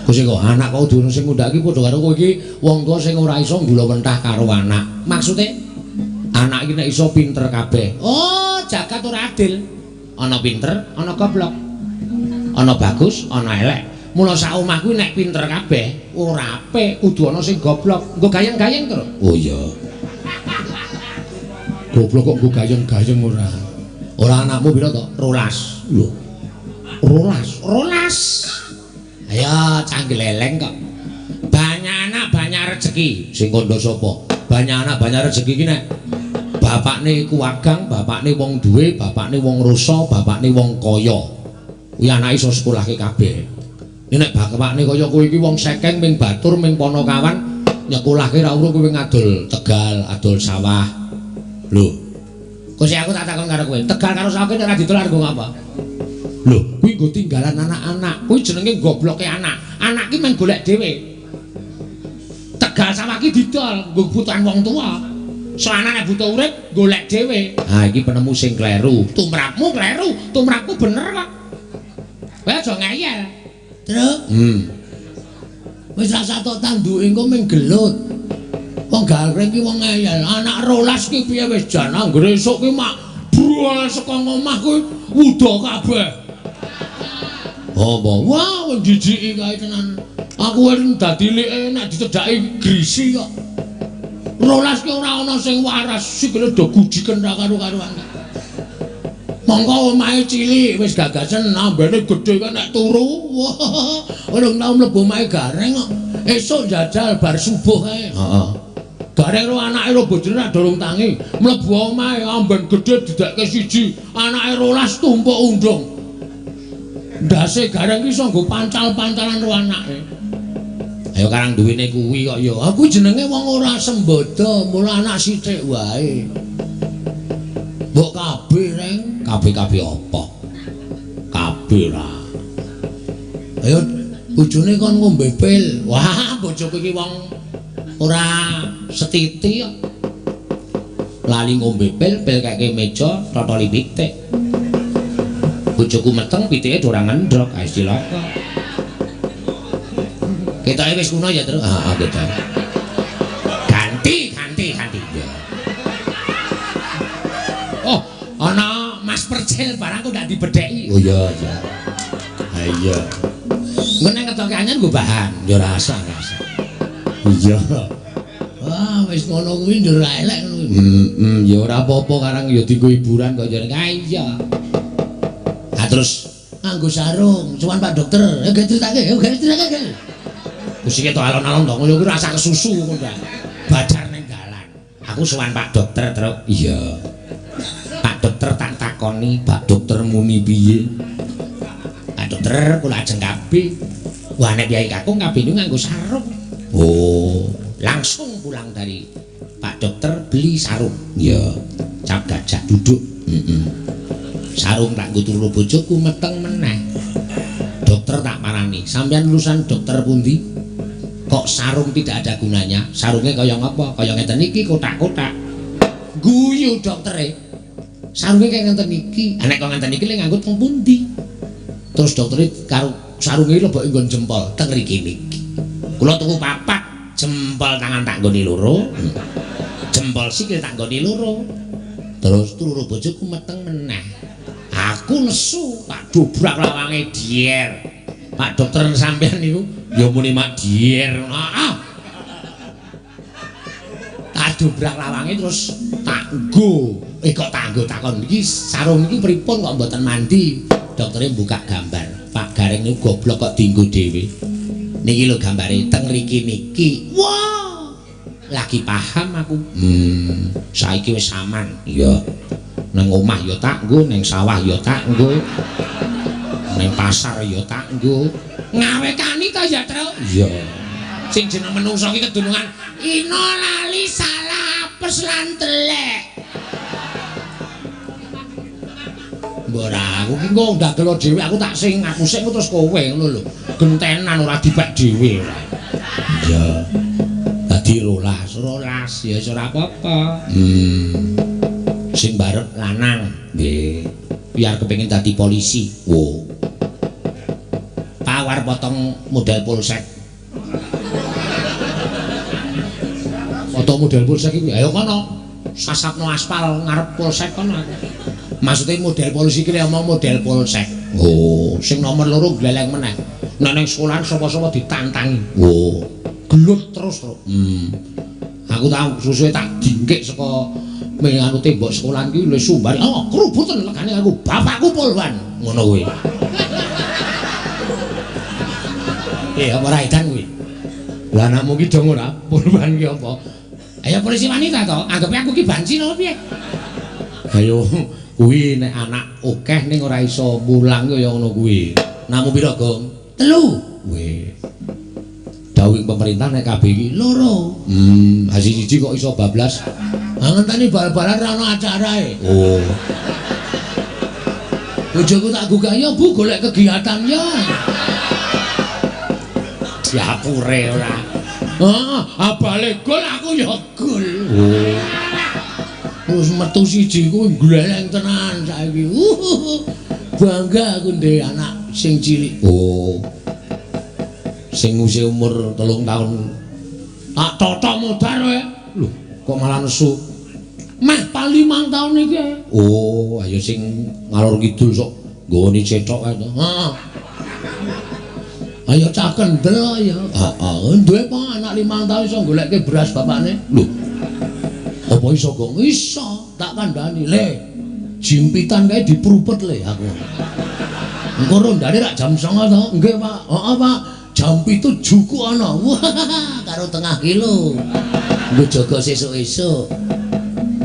Kok anak kok kudu ana sing nunggak ki padha karo kowe iki wong tua sing ora iso gula mentah karo anak. Maksude anak iki nek iso pinter kabeh. Oh, jagat ora adil. Ana pinter, ana goblok. Ana bagus, ana elek. Mula sak omah kuwi nek pinter kabeh, ora apik, kudu ana sing goblok. Nggo gayeng-gayeng terus. Oh iya. Goblok kok nggo gayeng-gayeng ora. Ora anakmu pira to? 12. Lho. 12. Ayo canggih leleng kok. Banyak anak banyak rezeki. Sing kandha sapa? Banyak anak banyak rezeki ki nek bapakne kuwagang, bapakne wong duwe, bapakne wong rusa, bapakne wong kaya. Kuwi anak iso sekolahke kabeh. Nek bapakne kaya kowe iki wong sekeng ming batur ming Ponokawan, nyekolahke ra urung kowe ngadol Tegal, adol sawah. Lho. Kok sik aku tak takon karo kowe, Tegal karo sawah nek ora ditolak nggo ngapa? Lho, kuwi nggo tinggalan anak-anak. Kuwi jenenge gobloke anak. Anak ki men golek dhewe. Tegal sawah ki didol nggo kebutuhan wong tuwa. Soalnya nek butuh urip golek dhewe. Ha iki penemu sing kleru. Tumrapmu kleru, tumrapku bener kok. Kowe aja ngeyel. Terus? Kowe Wis rasa tok tanduke engko ming gelut. Wong Gareng ki wong ngeyel, anak 12 ki piye wis jan anggere esuk ki mak brol saka omah kuwi wuda kabeh. Apa? Wah, wong jijiki kae tenan. Aku wis dadi leke nek dicedhaki grisi kok. 12 ki ora ana sing waras, sikile do gujiken ra karo-karoan. Monggo omahe cilik wis gagasen ambene gedhe kok nek turu. Wah, urung tau mlebu omahe Gareng kok. Esuk jajal bar subuh kae. Heeh. Gareng karo anake karo bojone rak dorong tangi, mlebu omahe amben gedhe didekke siji, anake 12 tumpuk undung. Ndase Gareng ki iso nggo pancal-pancalan karo anake. Ayo karang duwene kuwi kok ya. Aku jenenge wong ora sembodo, mula anak sithik wae. Mbok kabeh reng, kabeh-kabeh apa? Kabeh ra. Ayo bojone kon ngombe pil. Wah, bojoku iki wong ora setiti kok. Lali ngombe pil kake meja totoli pitik. Bojoku meteng pitike ora ngendrok, wis cilaka. Ketoke wis kuno ya, Tru. Heeh, ketok. Ganti. Ya. Oh, ana Mas Percil barang kok ndak dibedheki. Oh iya. Ha iya. Engko nek ketoke anyar nggo bahan, ya rasa. Iya. Wah, wis ngono kuwi ndur elek ngono. Ya ora apa-apa karang ya dienggo hiburan kok jeneng. Ah iya. Ah terus nganggo sarung, cuman Pak Dokter, critake. Musike to alon-alon to ngono kuwi rasa kesusu ngono ta. Badar ning dalan. Aku sowan Pak Dokter, Truk. Iya. Pak Dokter tak takoni, Pak Dokter muni piye? Pak Dokter kula ajeng kabeh. Wah nek Kyai Kakung kabeh nganggo sarung. Oh, langsung pulang dari Pak Dokter beli sarung. Ya, cap gajah duduk. Sarung tak nggo turu bojoku meteng meneh. Dokter tak marani, sampean lulusan dokter pundi? Kok sarung tidak ada gunanya? Sarungnya kaya ngapa? Kaya ngeten iki kotak-kotak. Guyu doktere. Sarungnya kaya ngeten iki. Nek kok ngeten iki lek nganggo teng pundi? Terus doktere karo sarunge lebok nggon jempol teng mriki niki. Kula tuku papat, jempol tangan tak nggoni loro. Jempol sikil tak nggoni loro. Terus turu bojoku meteng meneh. Aku nesu, tak dobrak lawange dier. Pak Dokter sampean niku ya muni mak dier. Tak dobrak lawange terus tak nggo. Kok tak nggo takon iki sarung iki pripun kok mboten mandi? Doktere buka gambar. Pak Gareng niku goblok kok dienggo dhewe. Niki lho gambare teng mriki niki. Wah. Lagi paham aku. Saiki wis aman. Iya. Nang omah ya tak nggo, ning sawah ya tak nggo. Ning pasar ya tak nggo. Ngawekani to ya, Tru? Iya. Sing jeneng menungso iki kedunungan ina lali salah apes lan telek. Mbora aku ki engko ndagel dhewe aku tak sing aku sik terus kowe ngono lho. Gentenan ora dipek dhewe ora. Iya. Dadi 12 ya ora apa-apa. Sing barep lanang nggih biar kepengin dadi polisi. Wo. Tawar potong model polsek. Potong model polsek iki ayo kono. Sasapno aspal ngarep polsek kono. Maksudnya model polisi iki omong model polsek. Oh, sing nomor 2 gleleng meneh. Nek ning sekolahan sapa-sapa ditantangi. Oh, gelut terus, Truk. Aku tau susuhe tak dingkik saka anu tembok sekolahan iki lho sumbar. Oh, kerubutan legane aku. Bapakku polwan. Ngono kuwi. Apa ora edan kuwi? Lah anakmu ki dong ora polwan ki apa? Ayo polisi wanita to, anggape aku ki banci napa piye? Ayo kuwi nek anak akeh ning ora iso mulang kaya ngono kuwi. Namu pira, Gong? 3. Weh. Dawuh pemerintah nek kabeh iki 2. Hasil siji kok iso bablas. Ngenteni bal-balan ra ono acarae. Oh. Bojoku tak gugah ya Bu golek kegiatan ya. Diapure ora. Balik gol aku ya gol. Oh. Terus metu siji kuwi gleleng tenan saiki. Bangga aku ndek anak sing cilik. Oh. Sing usia umur 3 tahun. Tak toto modar kowe. Lho, kok malah nesu? Meh pa 5 tahun iki. Oh, ayo sing ngalor kidul sok nggone cetok kae to. Heeh. Ayo cah kendel ya. Heeh, duwe apa anak 5 tahun iso goleke beras bapakne? Lho. Apa iso kok? Iso, tak kandhani. Le, jimpitan kae diprupet le aku. Engko rondane rak jam 09.00 to. Nggih, Pak. Heeh, Pak. Jam 7 juku ana. Wah, karo tengah kilo. Nggo jaga sesuk-esuk.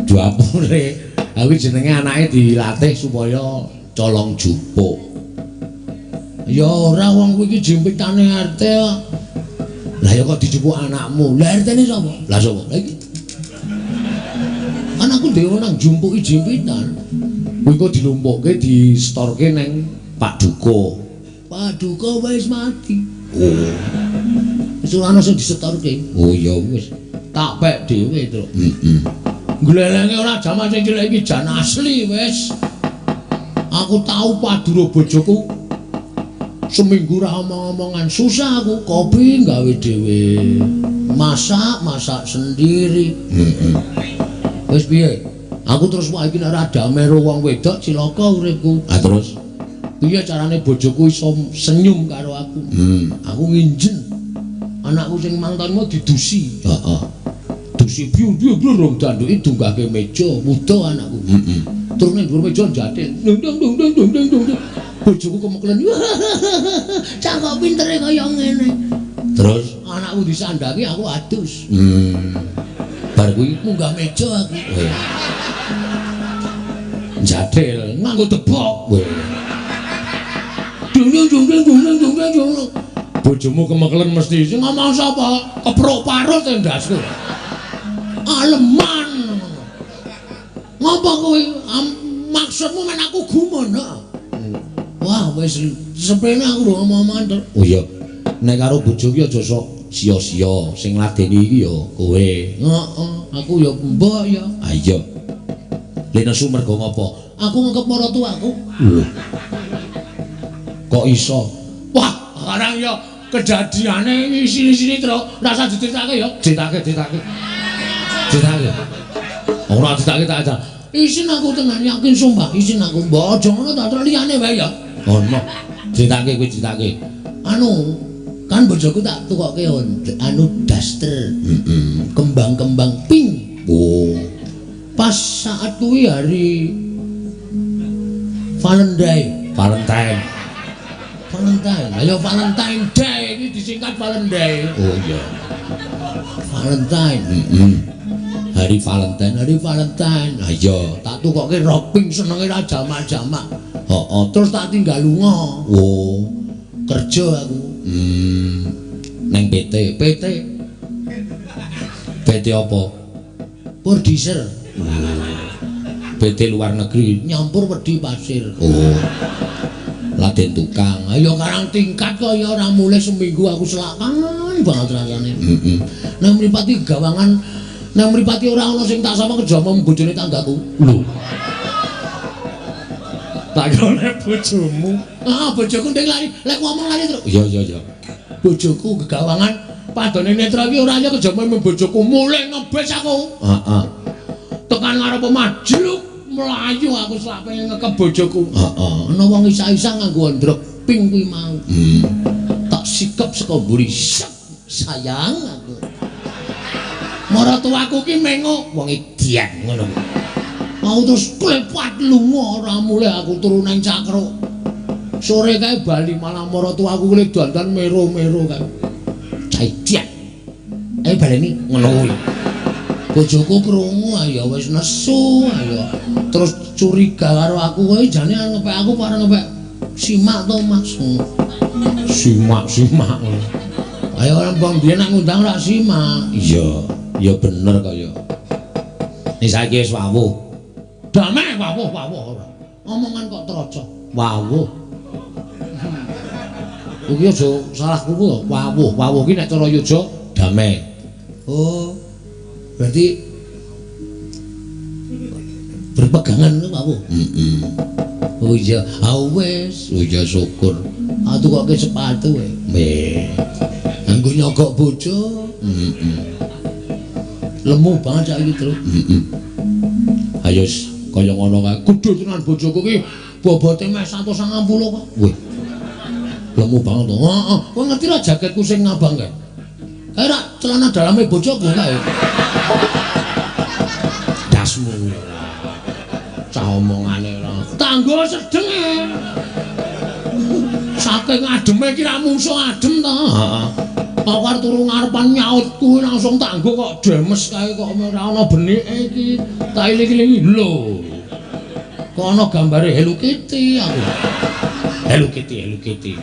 Duapure. Aku jenenge anake dilatih supaya colong jupuk. Ya ora wong kuwi iki jimpitane RT kok. Lah ya kok dijupuk anakmu. Lah RT-ne sapa? Lah sapa? Lah iki. Anakku dhewe nang jumpuki jimpitan. Kuwi kok dilumpukke distorke nang Pak Duko. Pak Duko wis mati. Oh. Wis ora ana sing disetorke. Oh ya wis. Tak pek dhewe, Truk. Heeh. Glelenge ora jaman sing cilik iki jan asli wis. Aku tau paduro bojoku. Seminggu ra omong-omongan susah aku kopi gawe dhewe. Masak sendiri. Heeh. Wis piye? Aku terus wae iki nek ora damai karo wong wedok cilaka uripku. Ah terus Piye carane bojoku iso senyum karo aku? Aku nginjen. Anakku sing mantanmu didusi. Heeh. Dusi biu-biu rong danduki dunggahke meja, muda anakku. Heeh. Terus ning dhuwur meja jatil. Dung dung dung dung dung dung dung. Bojoku kemeklen. Cak kok pintere kaya ngene. Terus Anakku disandhangi aku adus. Bar kuwi Munggah meja aku. jatil Nganggo debok. Weh. Dung dung dung dung dung dung dung. Bojomu kemekelen mesti Sing ngomong sapa? Keprok parut ndasku. Aleman. Ngapa kowe maksudmu men aku gumun? Wah, wis sepene aku lho ngomong terus. Oh iya. Nek karo bojoku aja sok sia-sia, sing ngladeni iki ya kowe. Heeh, aku ya mbok ya. Ah iya. Lha nesu mergo ngopo? Aku ngekep maratuaku. Kok iso? Wah, sekarang ya kejadiane sini-sini terus rasa diceritake ya. Ditake. Ora ditake tak aja. Isin aku tenan yakin sumpah, isin aku. Mbok aja ngono tak terus liyane wae ya. Ono. Ditake kuwi ditake. Anu, kan bojoku tak tukoke anu daster. Kembang-kembang pink. Oh. Pas saat kuwi hari Valentine. Ayo Valentine Day ini disingkat Valentine. Oh iya. Valentine. Hari Valentine. Ayo, tak tukoke rok pink senenge ra jamak-jamak. Heeh, terus tak tinggal lunga. Oh, Kerja aku. Neng PT. PT apa? Produser. PT luar negeri. Nyampur wedi pasir. Oh. Laden tukang. Ayo karang tingkat kok ya ora mulai seminggu aku selakan banget rasane. Nang mripati gawangan, nang mripati ora ana sing tak sama kejama bojone tanggaku. Lho. Tak golek bojomu. Bojoku ndek lali, lek ngomong lali terus. Iya. Bojoku gegawangan padane netra iki ora ya kejama bojoku mulai ngebes aku. Heeh. Tekan ngarep majluk mlayu aku slape ngekep bojoku. Heeh. Ana wong isa-isa nganggo ndrek ping kuwi mau. Tak sikep saka mburi. Sayang aku. Maratuaku ki mengo wong idian ngono. Mau terus klepat lunga ora mulih aku turu nang cakruk. Sore kae bali malah maratuaku kuwi dandan mero-mero kae. Caidian. Ayo baleni ngono kuwi. Bojoku krungu ayo wis nesu ayo. Terus curiga karo aku kowe jane ngepek aku pareng ngepek simak to Mas. Simak. Ayo orang bang biyen nak ngundang ra simak. Iya, ya bener kaya. Nek saiki wis wawuh. Damai wawuh ora. Omongan kok troco. Wawuh. Iki aja salah kuku lho. Wawuh ki nek cara yoja damai. Oh. Berarti berpegangan ku wawuh. Oh iya, wis. Oh iya syukur. Aku kok ke sepatu wae. nganggo nyogok bojo. Lemu banget saiki, Tru. Ayo kaya ngono kae. Kudu tenan bojoku ki bobote meh 150 kok. Wih. Lemu banget to. Heeh, kowe ngerti ra jaketku sing ngabang kae? Kae ra celana daleme bojoku kae. Dasmu. Cah omongane ra. Tanggo sedeng e. Saking ademe ki ra mungsu adem to. Heeh. Aku arep turu ngarepan nyaut kuwi langsung tanggo kok demes kae kok ora ana benike iki. Tak iling-ilingi lho. Kok ana gambare Hello Kitty aku. Hello Kitty.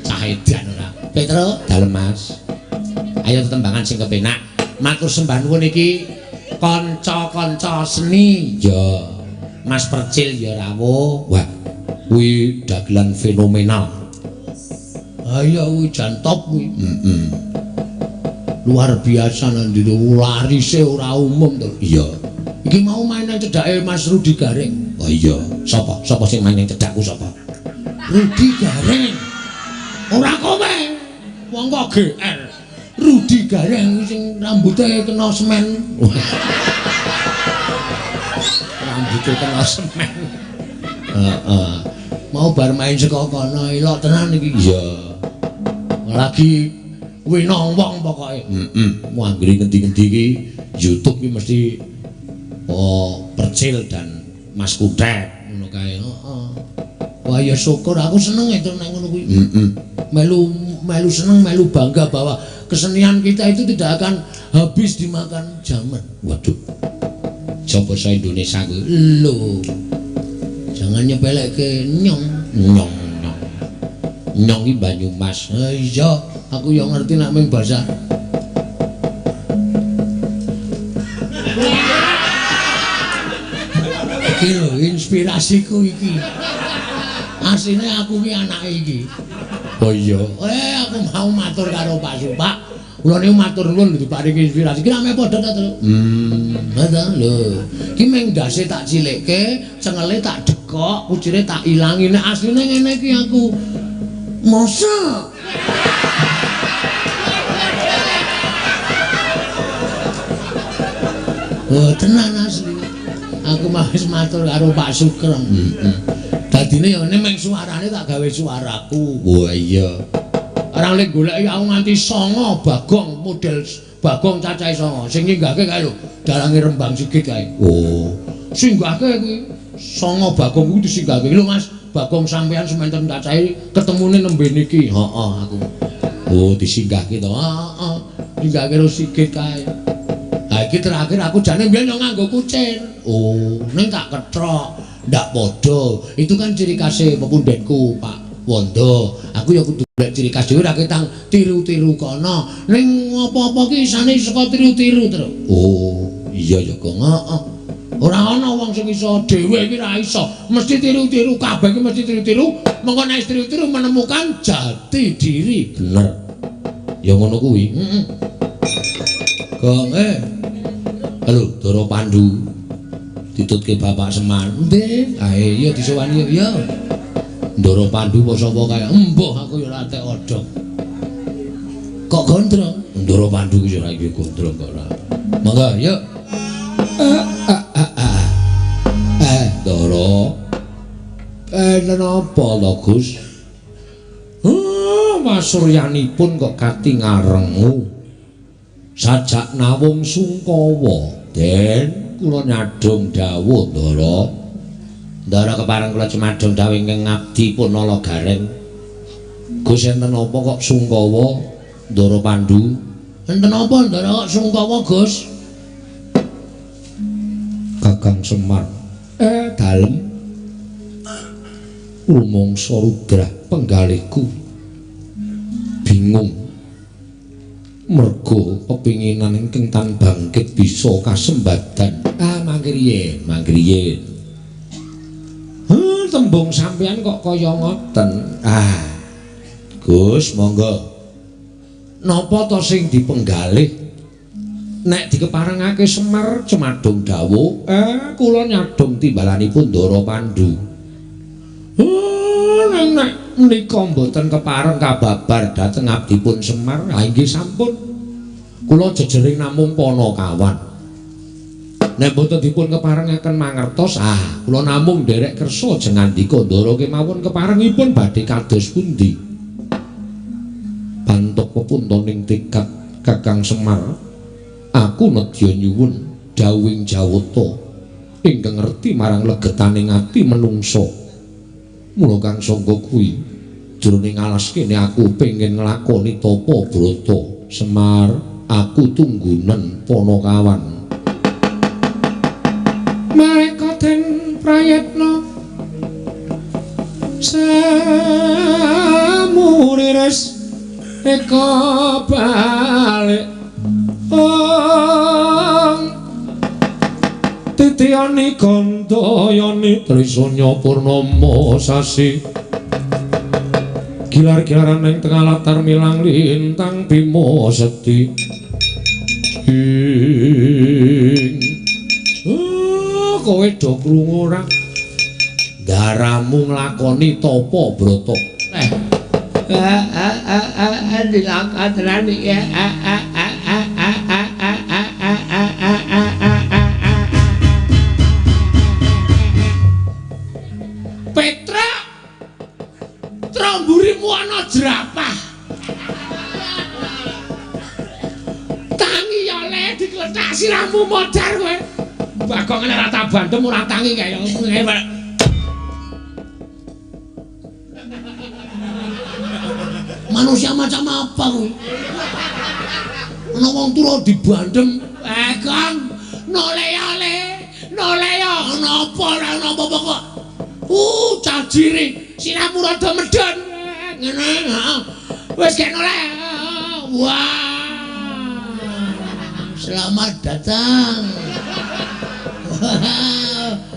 Cah edan ora. Petro, dalem Mas. Ayo tetembangan sing kepenak. Matur sembah nuwun iki kanca-kanca seni. Ya. Mas Percil ya rawuh. Wah, kuwi dagelan fenomenal. Ayo kuwi jan top kuwi. Luar biasa nanti larise ora umum to. Iya. Iki mau main nang cedhake Mas Rudi Gareng. Oh iya. Sapa? Sapa sing main ning cedhakku sapa? Rudi Gareng. Ora kowe. Wong kok GR. Rudi Gareng sing rambutnya kena semen. Rambutnya kena semen. Mau bar main saka kono elok tenan iki. Iya. Lagi winong wong pokoke. Mau anggere ngendi-ngendi iki YouTube iki mesti Percil dan Mas Kutet ngono kae. Wah ya syukur aku seneng itu nang ngono kuwi. Melu seneng, melu bangga bahwa kesenian kita itu tidak akan habis dimakan zaman. Waduh. Coba sa Indonesia kuwi. Lho. Jangan nyepelekke nyong. Nyong iki Banyumas. Iya, aku yo ngerti nek ming basa. Iki lho inspirasiku iki. Asline aku ki anake iki. Oh iya. Aku mau matur karo Pak Supak. Kula niku matur nuwun diparingi inspirasi. Ki rame padha ta, Tru? Ngoten lho. Ki ming ndase tak cilikke, cengele tak dekok, kucire tak ilangi. Nek asline ngene iki aku. Masa? Oh, tenan asli. Aku mah wis matur karo Pak Sugeng. Dadine ya ngene meng suarane tak gawe suaraku. Oh iya. Orang lek golek aku nganti 9 bagong model bagong cacahe 9. Sing nginggahke kae lho, dalange Rembang Sigit kae. Oh, Singgahke kuwi 9 bagong kuwi disinggahke. Lho Mas, bagong sampean sementen cacahe ketemune nembe niki. Heeh aku. Oh, disinggahke to. Heeh. Singgahke karo Sigit kae. Ha iki terakhir aku jane mbiyen yo nganggo kucir. Oh, ning tak ketrok. Ndak padha. Itu kan ciri khase pepundhenku, Pak Wondo. Aku ya kudu golek ciri khas dhewe ra ketang tiru-tiru kono. Ning apa-apa ki isane saka tiru-tiru terus. Oh, iya ya kok. Heeh. Ora ana wong sing iso dhewe iki ra iso. Mesti tiru-tiru kabeh iki mesti tiru-tiru. Mengko nek tiru-tiru menemukan jati diri. Bener. Ya ngono kuwi. Heeh. Kok Halo, Doro Pandu. Ditutke Bapak Semar. Nggih. Ae ya disowani ya. Doro Pandu apa sapa kae? Embuh aku ya ora tek odong. Kok gondrong? Doro Pandu ki ora iki gondrong kok ora. Monggo, yuk. Doro. Napa to, Gus? Mas Suryanipun kok kati ngarengu. Sajak nawung sungkawa, Den, kula nyadhong dawuh, Ndara. Ndara kepareng kula cemadhong dawuh ingkang ngabdi punala gareng. Gus enten apa kok sungkawa, Ndara Pandu? Enten apa Ndara kok sungkawa, Gus? Kakang Semar. Dalem. Rumangsa Rudrah penggalihku. Bingung. Mergo kepinginan ingkang tan bangkit bisa kasembadan. Mangke riyen. Tembung sampeyan kok kaya ngoten. Gus, monggo. Napa to sing dipenggalih? Nek dikeparengake Semar cemadhong dawuh, kula nyadhong timbalanipun Ndara Pandu. Nang nek menika mboten kepareng kababar dhateng abdipun Semar, ha inggih sampun. Kula jejering namung Panakawan. Nek mboten dipun keparengaken mangertos, kula namung nderek kersa jengandika Ndara kemawon keparengipun badhe kados pundi. Bantuk pepuntoning tekad Kakang Semar, aku nedya nyuwun dawuhing Jawata ingkang ngerti marang legetaning ati menungsa. Mula kang sangga kuwi jroning alas kene aku pengin nglakoni tapa brata. Semar, aku tunggunen Panakawan. Mereka den prayetna samuriris eka balik titiyani gandayani trisanya purnama sasi gilar-gilaran ing tengah latar milang lintang Bima Sekti kowe do krungu ora ndaramu nglakoni tapa brata dilakatran iki Petra tromburimu ana jerapah tangi ya le dikletak sirahmu modar kowe Bagong nek ora tak bantem ora tangi kaya manusia macam apa kuwi? Ana wong tuwa dibantem, Kang, noleyale, napa ora napa kok. Cajiri, sirahmu rada medhon. Ngene, wis gek noleh. Wah. Selamat datang.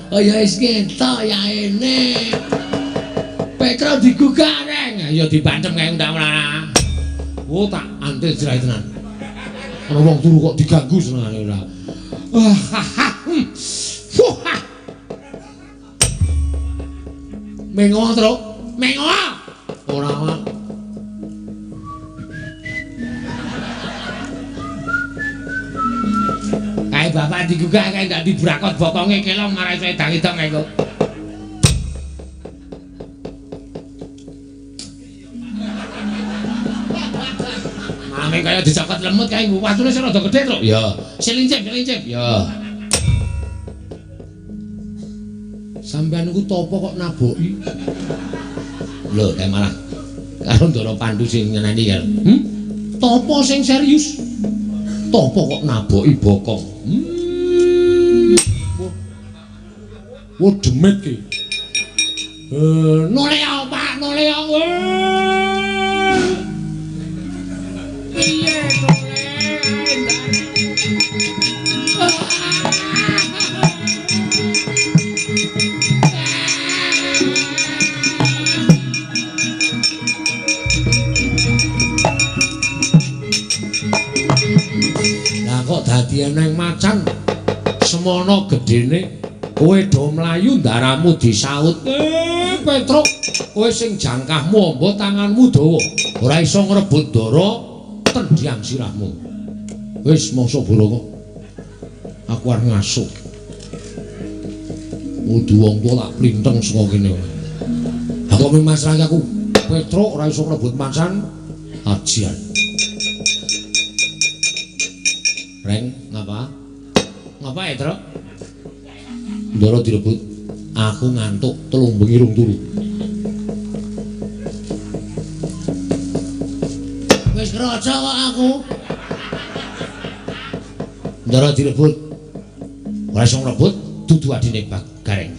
Oh ya wis ketok ya ini. Petra digugah reng, ya dibantem kae undang-undang. Oh tak antil jerai tenan. Ana wong turu kok diganggu senengane ora. Mengo terus, mengo. Ora. Kae bapak digugah kae ndak dibrakot bokonge kelong marai wedang-wedang kae kok. Ame kaya dicokot lemut kae watune sing rada gedhe, Truk. Ya, selincip. Ya. Sampeyan niku topo kok naboki? Lho, kae malah karo Ndara Pandhu sing nyeneni ya. Topo sing serius. Topo kok naboki bokong. Wah, demit ki. Nolea, Pak, nolea. Iya, lah kok dadi eneng macan semono gedene kowe do mlayu ndaramu disaut. Petruk, kowe sing jangkahmu amba tanganmu dawa ora iso ngrebut Ndara tendiang sirahmu. Wis mangsa bola kok. Aku arep ngasuh. Kudu wong tuwa tak plinteng saka kene. Aku masrah aku. Petruk ora iso ngrebut macan ajian. Reng, ngapa? Ngapa ya, Truk? Ndara direbut. Aku ngantuk, telung bengi rung turu. Wis kraca kok aku. Ndara direbut. Ora iso ngrebut, dudu adine Pak Gareng.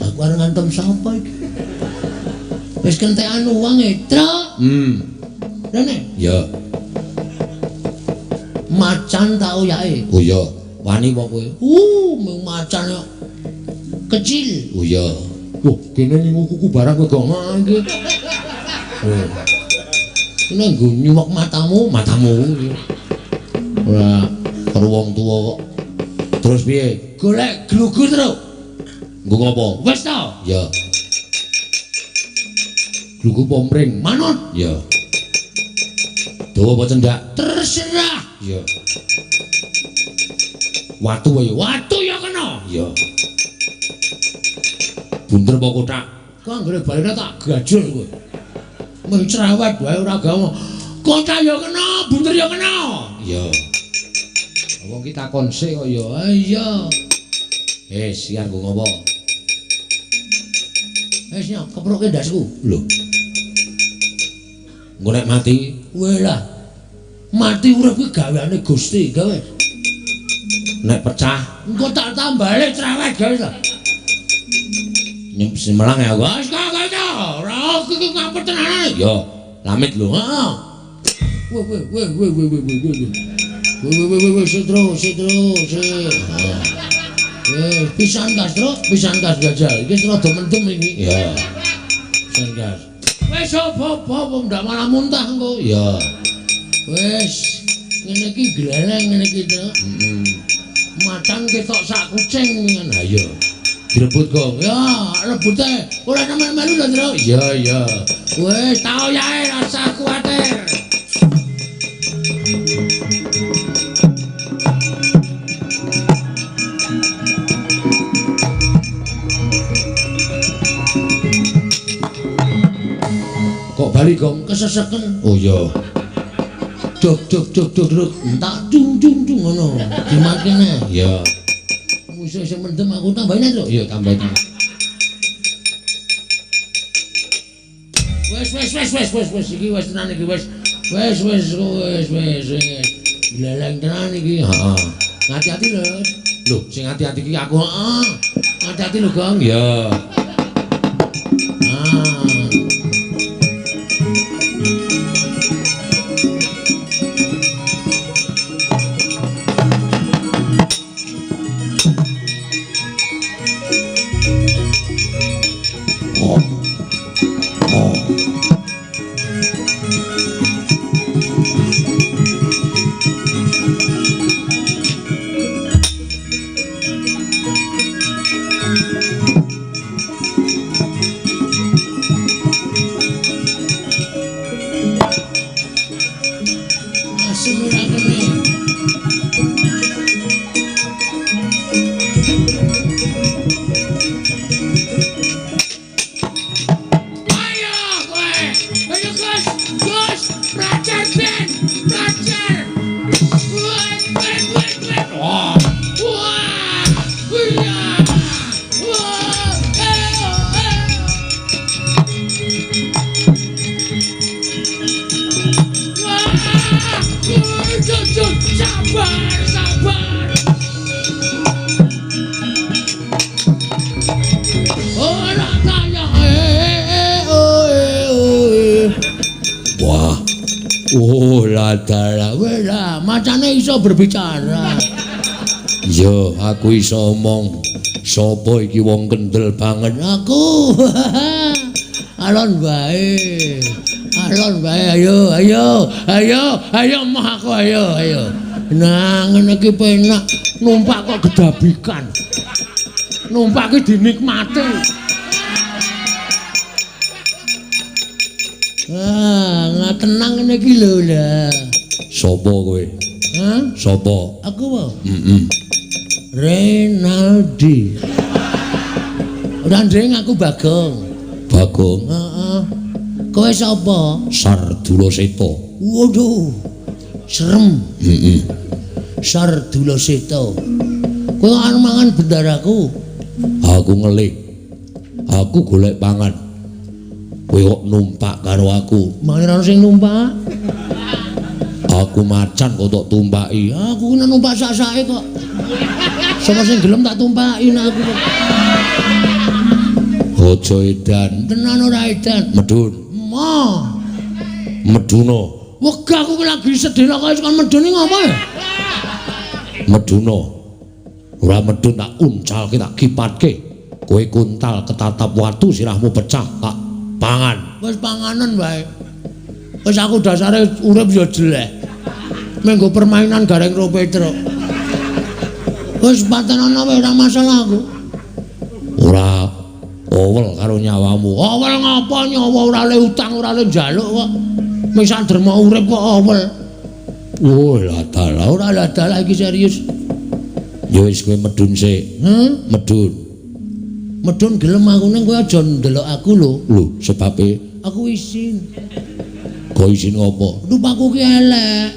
Aku arep ngantem sapa iki? Wis kentekan uang e, Truk. Rene? Ya. Macan tak uyake. Oh iya, wani apa kowe? Macan yo kecil. Oh iya. Wah, kene ning kuku barang kok iki. Oh. Kene nggo nyuwek matamu. Ora karo wong tuwa kok. Terus piye? Golek glugu terus. Nggo ngopo? Wis to. Ya. Glugu pompring. Manut. Ya. Dawa apa cendak? Terserah. Ya. Watu ayo. Watu ya kena. Ya. Bunder apa kotak? Kok anggere balene tak gajul kowe. Mung cerewet wae ora gawe. Kotak ya kena, bunder ya kena. Ya. Wong ki takon sik kok ya. Iya. Sian nggo ngopo? Wis nyok keproke ndasku. Lho. Engko nek mati, Weh lah. Mati urip kuwi gaweane Gusti, gawe. nek pecah, Engko tak tambale cerewet gawe to. nyempsi melang ya gua. Wis kok to. Ora iki ngapet tenan. Ya, lamit lho. Heeh. Weh, setro. Pisan gas gajal. Iki rada mendem iki. Ya. Pisan gas. Wis apa ndak malah muntah engko. Ya. Wis ngene iki gleleng ngene iki to. Macan ketok sak kucing ngono. Ha iya. Direbut kok. Ya, rebute. Ora melu lho, Tru. Iya. Wis tau yae rasa kuwatir. Kok bali Gong? Keseseken. Oh iya. Duk. Tak dung ngono. Dimakene. Iya. Musuh sing mendem aku tambahin Tru. Iya tambahin. Wes iki wis tenan iki wis. Wes. Gleleng tenan iki. Heeh. Hati-hati lho. Lho, sing hati-hati iki aku. Heeh. Hati-hati lho, Gong. Ya. Macane iso berbicara. Yo, aku iso omong. Sopo iki wong kendel banget? Aku. Alon bae. Ayo mah aku ayo. Nah, ngene iki penak numpak kok gedabikan. Numpak ki dinikmati. Tenang ngene iki lho lah. Sopo kowe? Hah? Sopo? Aku apa? Renaldi. Randeng aku Bagong. Bagong? Heeh. Kowe sapa? Sardula Seta. Waduh. Serem. Sardula Seta. Kowe arep mangan bendaraku. Aku ngelik. Aku golek pangan. Kowe kok numpak karo aku? Mangan sing numpak. Aku macan kok tok tumpaki. Aku kena numpak sak-sake kok. Sapa sing gelem tak tumpaki nek aku. Aja edan. Tenan ora edan. Medun. Meduna. Wegah aku lagi sedih kok kon medun ngopo ya? Meduna. Ora medun tak uncalke tak kipatke. Kowe kuntal ketatap watu sirahmu pecah tak pangan. Wis panganan wae. Wis aku dasare urip ya jelek. Menggo permainan gareng ro Petro. Wis patenan wae ora masalah aku. Ora owel karo nyawamu. Owel ngapa nyawa ora le utang ora le njaluk kok. Wis andrema urip kok owel. Oh, ladalah Ora dalah iki serius. ya wis kowe medun sik. Medun. Medun gelem aku ning kowe aja ndelok aku lho. Lho, sebabe Aku isin. kok isin ngopo? Rupaku ki elek.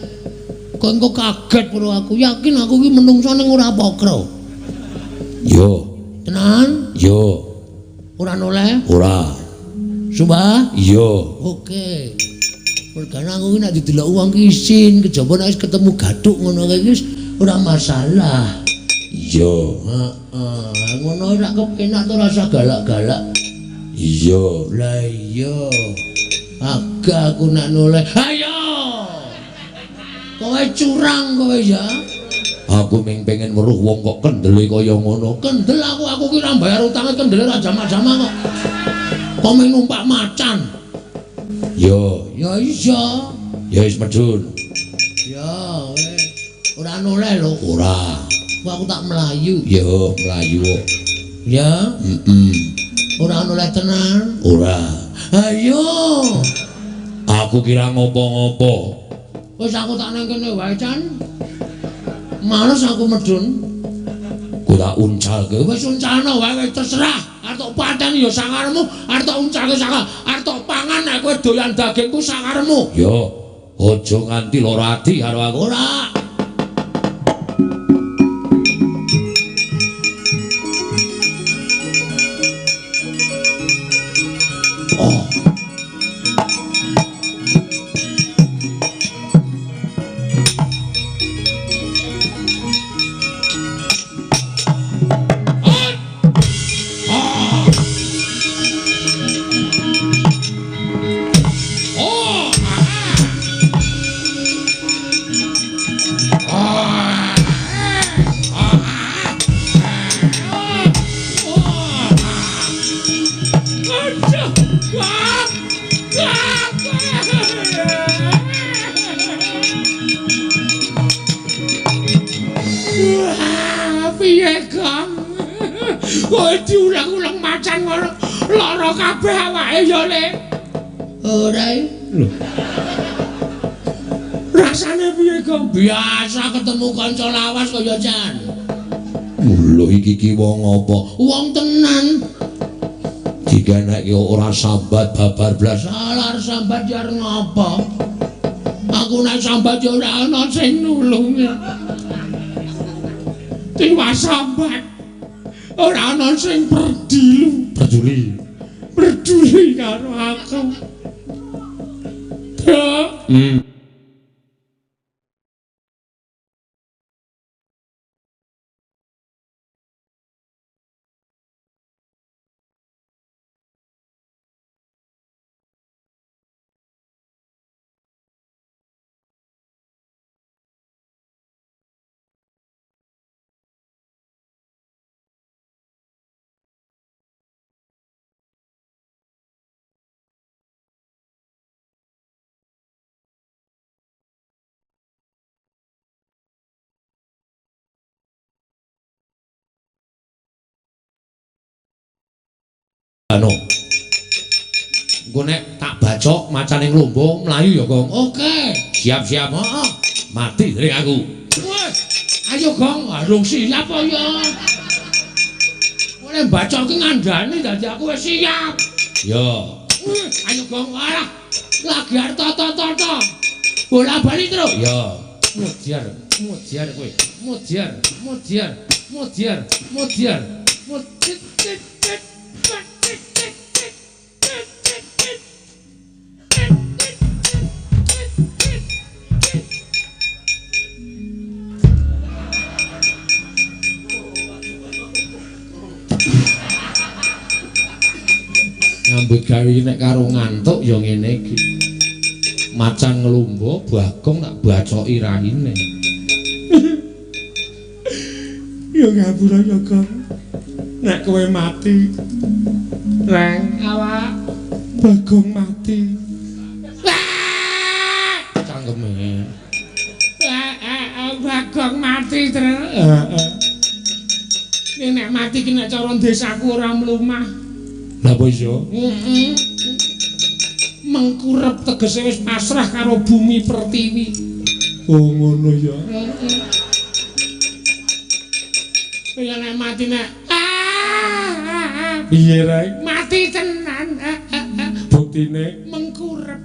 Kok engko kaget karo aku. Yakin aku ki menungso ning ora pokro. Yo, Tenan? yo, Ora noleh? ora. Sumpah? Yo. Oke. Mergane aku ki nek didelok wong ki isin, kejaba nek wis ketemu gathuk ngono kae wis ora masalah. Yo. Heeh, ngono ora kepenak to rasa galak-galak. Yo. Lah iya. Aga aku nek noleh. Ayo. Kowe curang kowe ya. Aku ming pengen weruh wong kok kendele kaya ngono. Kendel aku ki ora bayar utange kendele ra jama-jama kok. Kok ming numpak macan. Yo. Ya iya. Ya wis medun. Ya wis. Ora noleh lho. Ora. Kok aku tak melayu. Yo, mlayu kok. Ya. Ora noleh tenan. Ora. Ayo. Aku kira ngopo-ngopo. Wis aku tak nang kene wae Can. Males aku medun. Ku tak uncalke. Wis uncalno wae terserah. Arep tok pateni ya sangaremu, arep tok uncalke sangar. Arep tok pangan nek kowe doyan dagingku sangaremu. Yo, aja nganti lara ati karo aku. Ora. Oh. Piye, Kang? Kowe diulang-ulang macan ngono. Lara kabeh awake ya, Le. Ora. Rasane piye, Kang? Biasa ketemu kanca lawas kaya Can. Lho iki wong apa? Wong tenan. Jika nek ora sambat babar blas. Salar sambat jar ngapa? Aku nek sambat ya ora ana sing nulung. Tiwas sambat. Ora ana sing peduli karo aku. Ya. Anu. Engko nek tak bacok macan ing lomba mlayu ya, Gong. Oke. Siap-siap. Heeh. Mati dari aku. Wes. Ayo Gong, warung siap apa ya? Mulai bacok ki ngandani dadi aku wis siap. Yo. Ayo Gong, alah. Lagi arep toto-toto. Bola bali terus. Yo. Mudiar kowe. Mudiar. Nyambut gawe nek karo ngantuk ya ngene iki. Macan nglumba, Bagong tak bacoki raine. Ya ngapura ya, Gong. Nek kowe mati, Reng, awak Bagong mati. Cangkeme. Bagong mati terus. nek mati ki nek cara desaku ora mlumah. Napa iya? Mengkurep tegese wis pasrah karo bumi pertiwi. Oh ngono ya. Ya nek mati nek Piye rae? mati tenan. Buktine Mengkurep.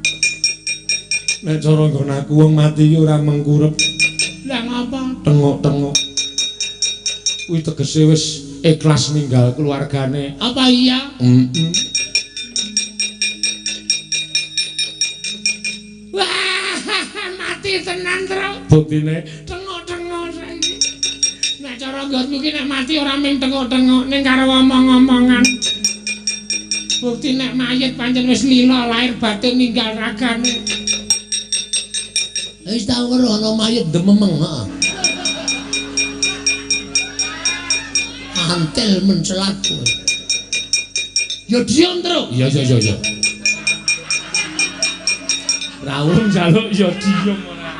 nek cara nggon aku wong mati ki ora mengkurep, Lah ngapa? tengok-tengok. Kuwi tegese wis ikhlas ninggal keluargane. Apa iya? Wah, mati tenan, Tru. Buktine Tengok-tengok saiki. Nek cara nggonku ki nek mati ora mung tengok-tengok ning karo omong-omongan. Bukti nek mayit pancen wis lila lahir batin ninggal ragane. Wis tau weruh ana mayit dememeng, heeh. Antel mencelat kowe. Ya diam terus. iya. Ra urung njaluk ya diem ora.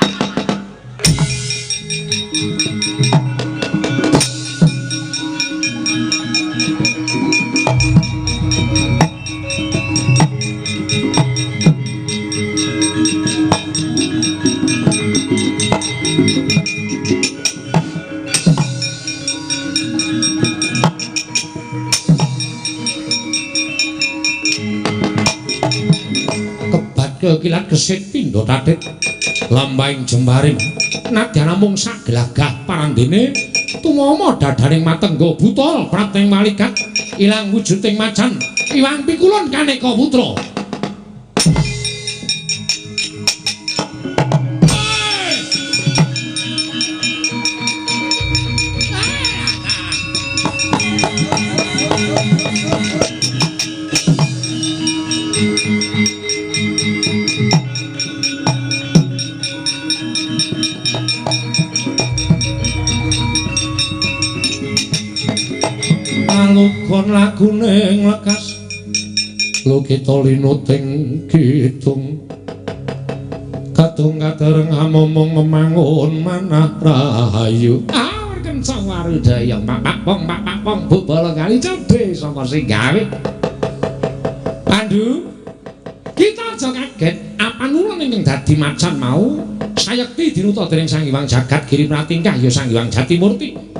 Kilat gesit pindha tatit lambahing jembaring nadyan namung sak glagah parandene tumama dadaning matengga buta prateng malikat ilang wujuding macan iwang pikulun kaneka putra. Alukon lagune nglekas lukita linuting kidung kadung kadereng amomong memangun manah rahayu Kencang warudaya pak pong bubala kali cedhe sapa sing gawe. Pandu kita aja kaget apa nulun ingkang dadi macan mau sayekti dinuta dening Sang Hyang Jagat Giri Pratingkah ya Sang Hyang Jatimurti.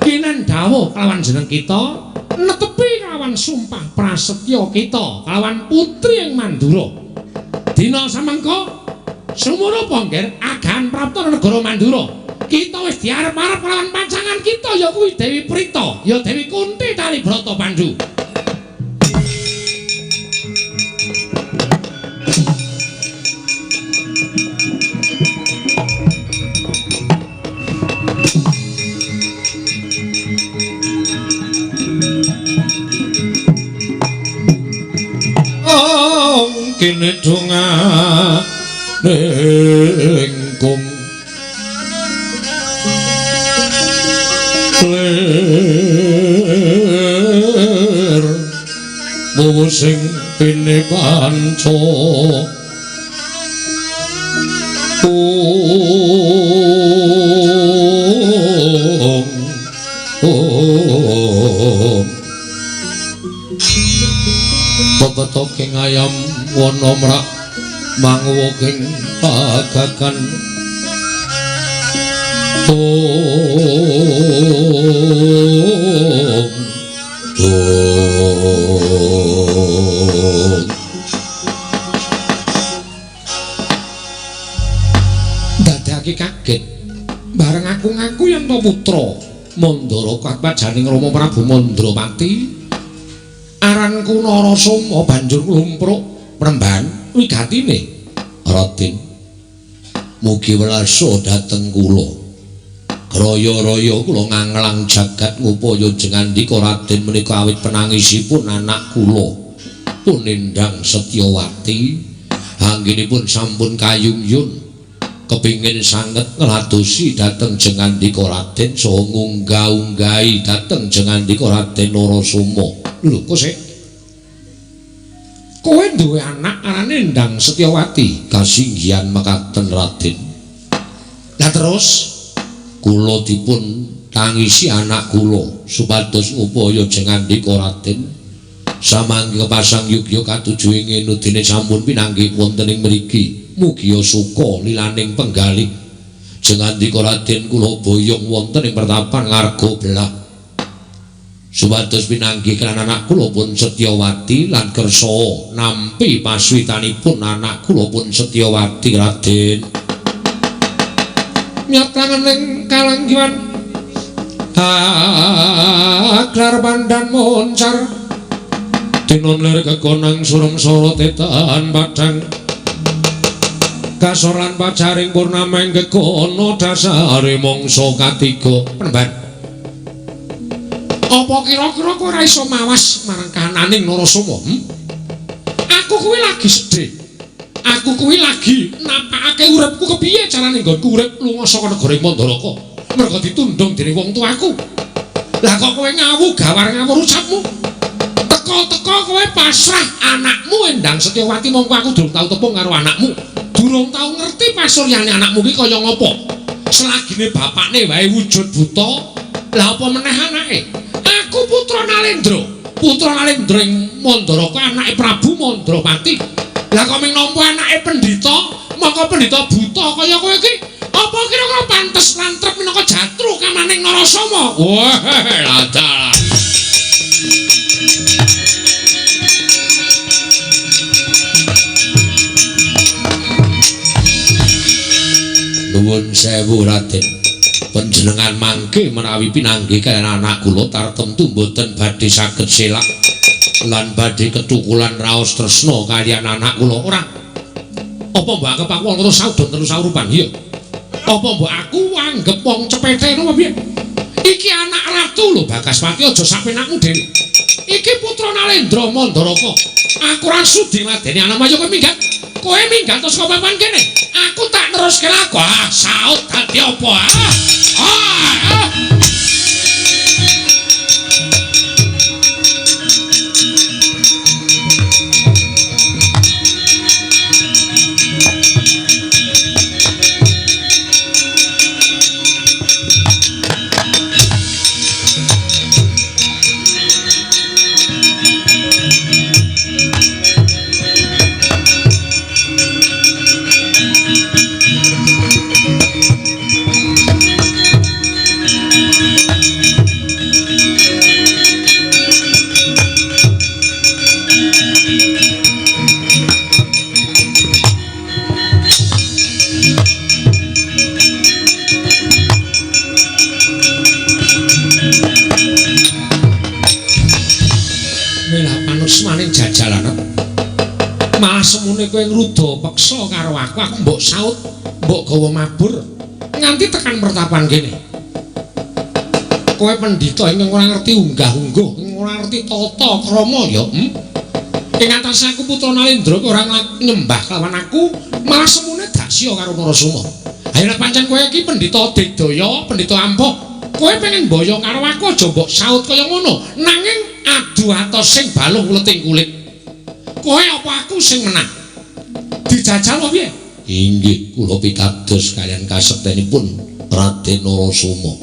Kinen dawuh kelawan jeneng kita netepi kelawan sumpah prasetya kita kelawan putri ing Mandura. Dina samengko sumurupa nggih agan prapta negara Mandura. Kita wis diarep-arep kelawan pacangan kita ya kuwi Dewi Prita, ya Dewi Kunti Talibrata Pandu. kene donganing kung ler bowo sing pene panca Pepetoking ayam wana mrak manguwuking pagagan dadake kaget bareng aku ngaku yen to putra Mandara kapajaning Rama Prabu Mandrawati aranku Narasoma banjur nglumpruk mremban wigatine Raden mugi welasa dhateng kula graya-raya kula nganglang jagat ngupaya jengandika Raden menika awit penangisipun anak kula Punindang Setyawati anggenipun sampun kayungyun kepingin sanget ngladosi dhateng jengandika Raden saha ngunggah-unggahi dhateng jengandika Raden Narasoma. Lho kok sik kowe duwe anak arane Ndang Setyawati kasinggihan mekaten Raden. Lah terus kula dipun tangisi anak kula supados upaya jengandika Raden samangke kepasang yugya katujuh ing dene sampun pinanggih wonten ing mriki mugi suka lilaning penggalih jengandika Raden kula boyong wonten ing pertapan ngarga belah supados pinanggih kan anak kula pun Setyawati lan kersa nampi paswitanipun anak kula pun Setyawati Raden nyatlangening kalanggiwan aklar pandan moncar tinon lir kekonang surem soro tetan padang kasoran pacaring purnama ing kekono dasare mangsa katiga penemban apa kira-kira kowe ora iso mawas marang kananing Narasoma aku kuwi lagi sedih aku kuwi lagi napakake uripku kepiye carane nggonku urip lunga saka negara Mandaraka merga ditundung dening wong tuaku lah kok kowe ngawu gawar ngawur ucapmu teko-teko kowe pasrah anakmu Endang Setyawati mongko aku durung tau tepung karo anakmu durung tau ngerti pasuryane anakmu ki kaya ngopo selagine bapakne wae wujud buta lah apa meneh anake aku putra Nalendra ing Mandaraka anake Prabu Mandrapati lah kok ming nampa anake pendhita maka pendhita buta kaya kowe iki apa kira-kira pantes lantrep minangka jatru kamaning Narasoma wah ladalah nuwun sewu Raden panjenengan mangke menawi pinanggih kaliyan anak kula tartemtu mboten badhe saged selak lan badhe ketukulan raos tresna kaliyan anak kula ora apa mbok anggap aku terus saudon terus saurupan iya apa mbok aku anggap wong cepete napa piye iki anak ratu lho Bagaspati aja sapenakmu dhewe iki putra Nalendra Mandaraka aku ora sudi madeni anak mayo kowe minggat terus kok papan kene aku tak neruske lagu saut dadi apa malah semune kowe ngruda peksa karo aku mbok saut mbok gawa mabur nganti tekan pertapan kene kowe pendhita ingkang ora ngerti unggah-ungguh ora ngerti tata krama ya ing atase aku putra Nalendra ora nyembah lawan aku malah semune dasya karo Narasoma ayo nek pancen kowe iki pendhita Digdaya pendhita ampuh kowe pengen boyo karo aku aja mbok saut kaya ngono nanging adu atos sing balung leting kulit kowe apa aku sing menang dijajal apa piye inggih kula pitados kaliyan kasektenipun Raden Narasoma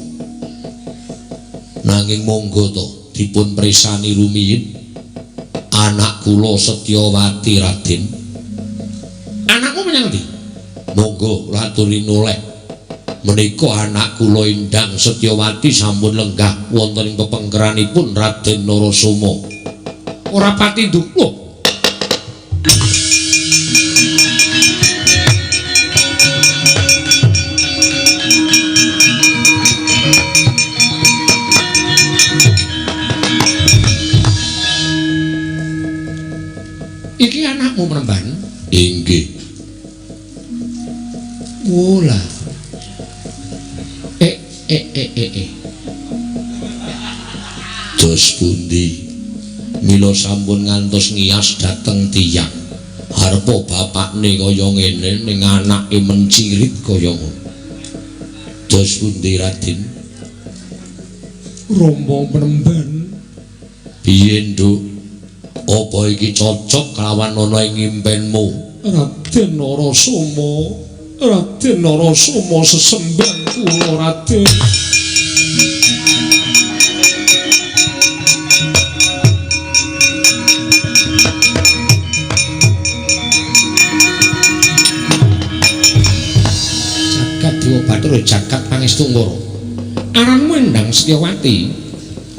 nanging monggo to dipun presani rumiyin anak kula Setyawati Raden anakmu menyang ndi monggo aturi noleh menika anak kula Endang Setyawati sampun lenggah wonten ing pepengkeranipun Raden Narasoma ora pati nduk iki anakmu Penemban inggih wola dos pundi mila sampun ngantos ngiyas dateng tiyang harpa bapakne kaya ngene ning anake mencirit kaya ngono dos pundi Raden Rama Penemban piye nduk apa iki cocok kelawan ana ing impenmu Raden Narasoma sesembang kula Raden Bathara Jagat Pangestu Ngara. Aranmu Endang Setyawati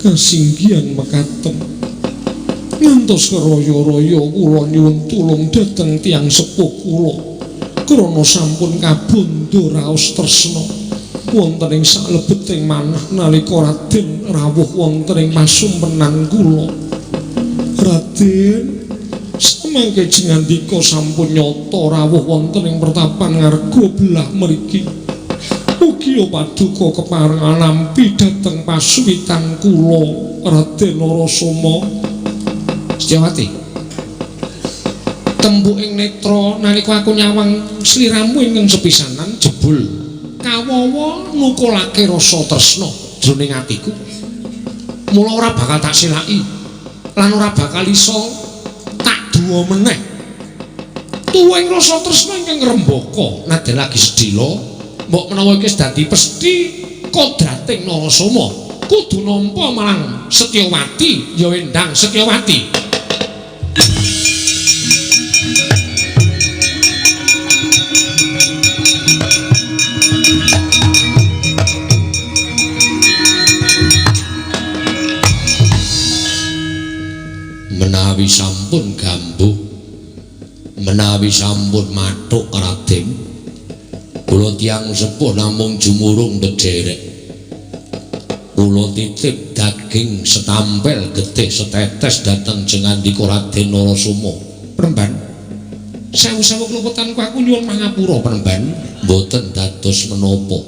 kasinggihan mekaten. Ngantos keraya-raya kula nyuwun tulung dhateng tiyang sepuh kula. Krana sampun kabanda raos tresna wonten ing saklebeting manah nalika Raden rawuh wonten ing pasumpenan kula. Raden samangke jengandika sampun nyata rawuh wonten ing pertapan ngarga belah mriki. Ugi paduka keparengan nampi dhateng pasuwitan kula Raden Narasoma. Setyawati, tembuking netra nalika aku nyawang sliramu ingkang sepisanan jebul kawawa nukulake rasa tresna jroning atiku. Mula ora bakal tak silaki lan ora bakal iso tak duwa meneh. Tuwuhing rasa tresna ingkang ngrembaka nadyan lagi sedhela mbok menawa iki dadi pesthi kodrating Narasoma kudu nampa marang Setyawati ya Endang Setyawati. Menawi sampun gambuh, menawi sampun mathuk Raden, kula tiyang sepuh namung jumurung ndederek. Kula titip daging setampel getih setetes dhateng jengandika Raden Narasoma. Penemban, sewu-sewu klepetanku aku nyuwun mangapura penemban, mboten dados menapa.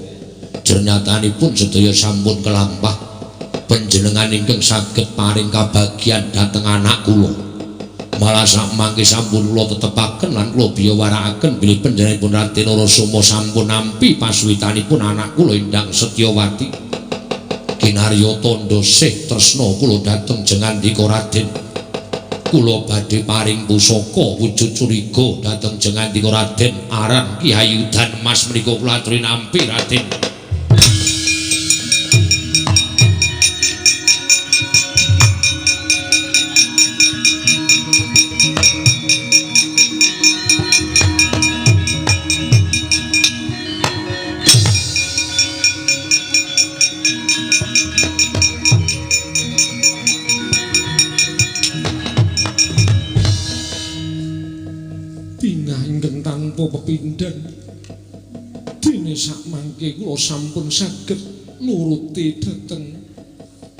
Jernyatanipun sedaya sampun kelampah. Panjenengan ingkang saged paring kabagyan dhateng anak kula. Malah samangke sampun kula tetepaken lan kula biyawarakaken bilih panjenenganipun Raden Narasoma sampun nampi pasuwitanipun anak kula Endang Setyawati. Kinarya tandha sih tresna kula dhateng jengandika Raden. Kula badhe paring pusaka wujud curiga dhateng jengandika Raden aran Kyai Udan Mas menika kula aturi nampi Raden. Pepindhan dene sakmangke kula sampun saged nuruti dhateng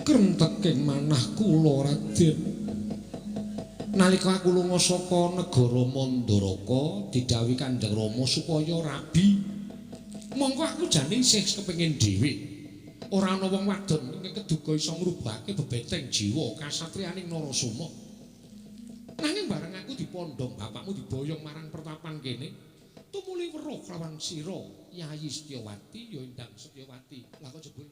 krenteking manah kula Raden. Nalika aku lunga saka negara Mandaraka didhawuhi Kanjeng Rama supaya rabi. Mongko aku jane isih kepengin dhewe. Ora ana wong wadon ingkang keduga iso ngrubahake bebeteng jiwa kasatriyaning Narasoma. Nanging bareng aku dipondhong bapakmu diboyong marang pertapan kene, tumuli weruh lawan sira Yayi Setyawati ya Endang Setyawati. Lah kok jebul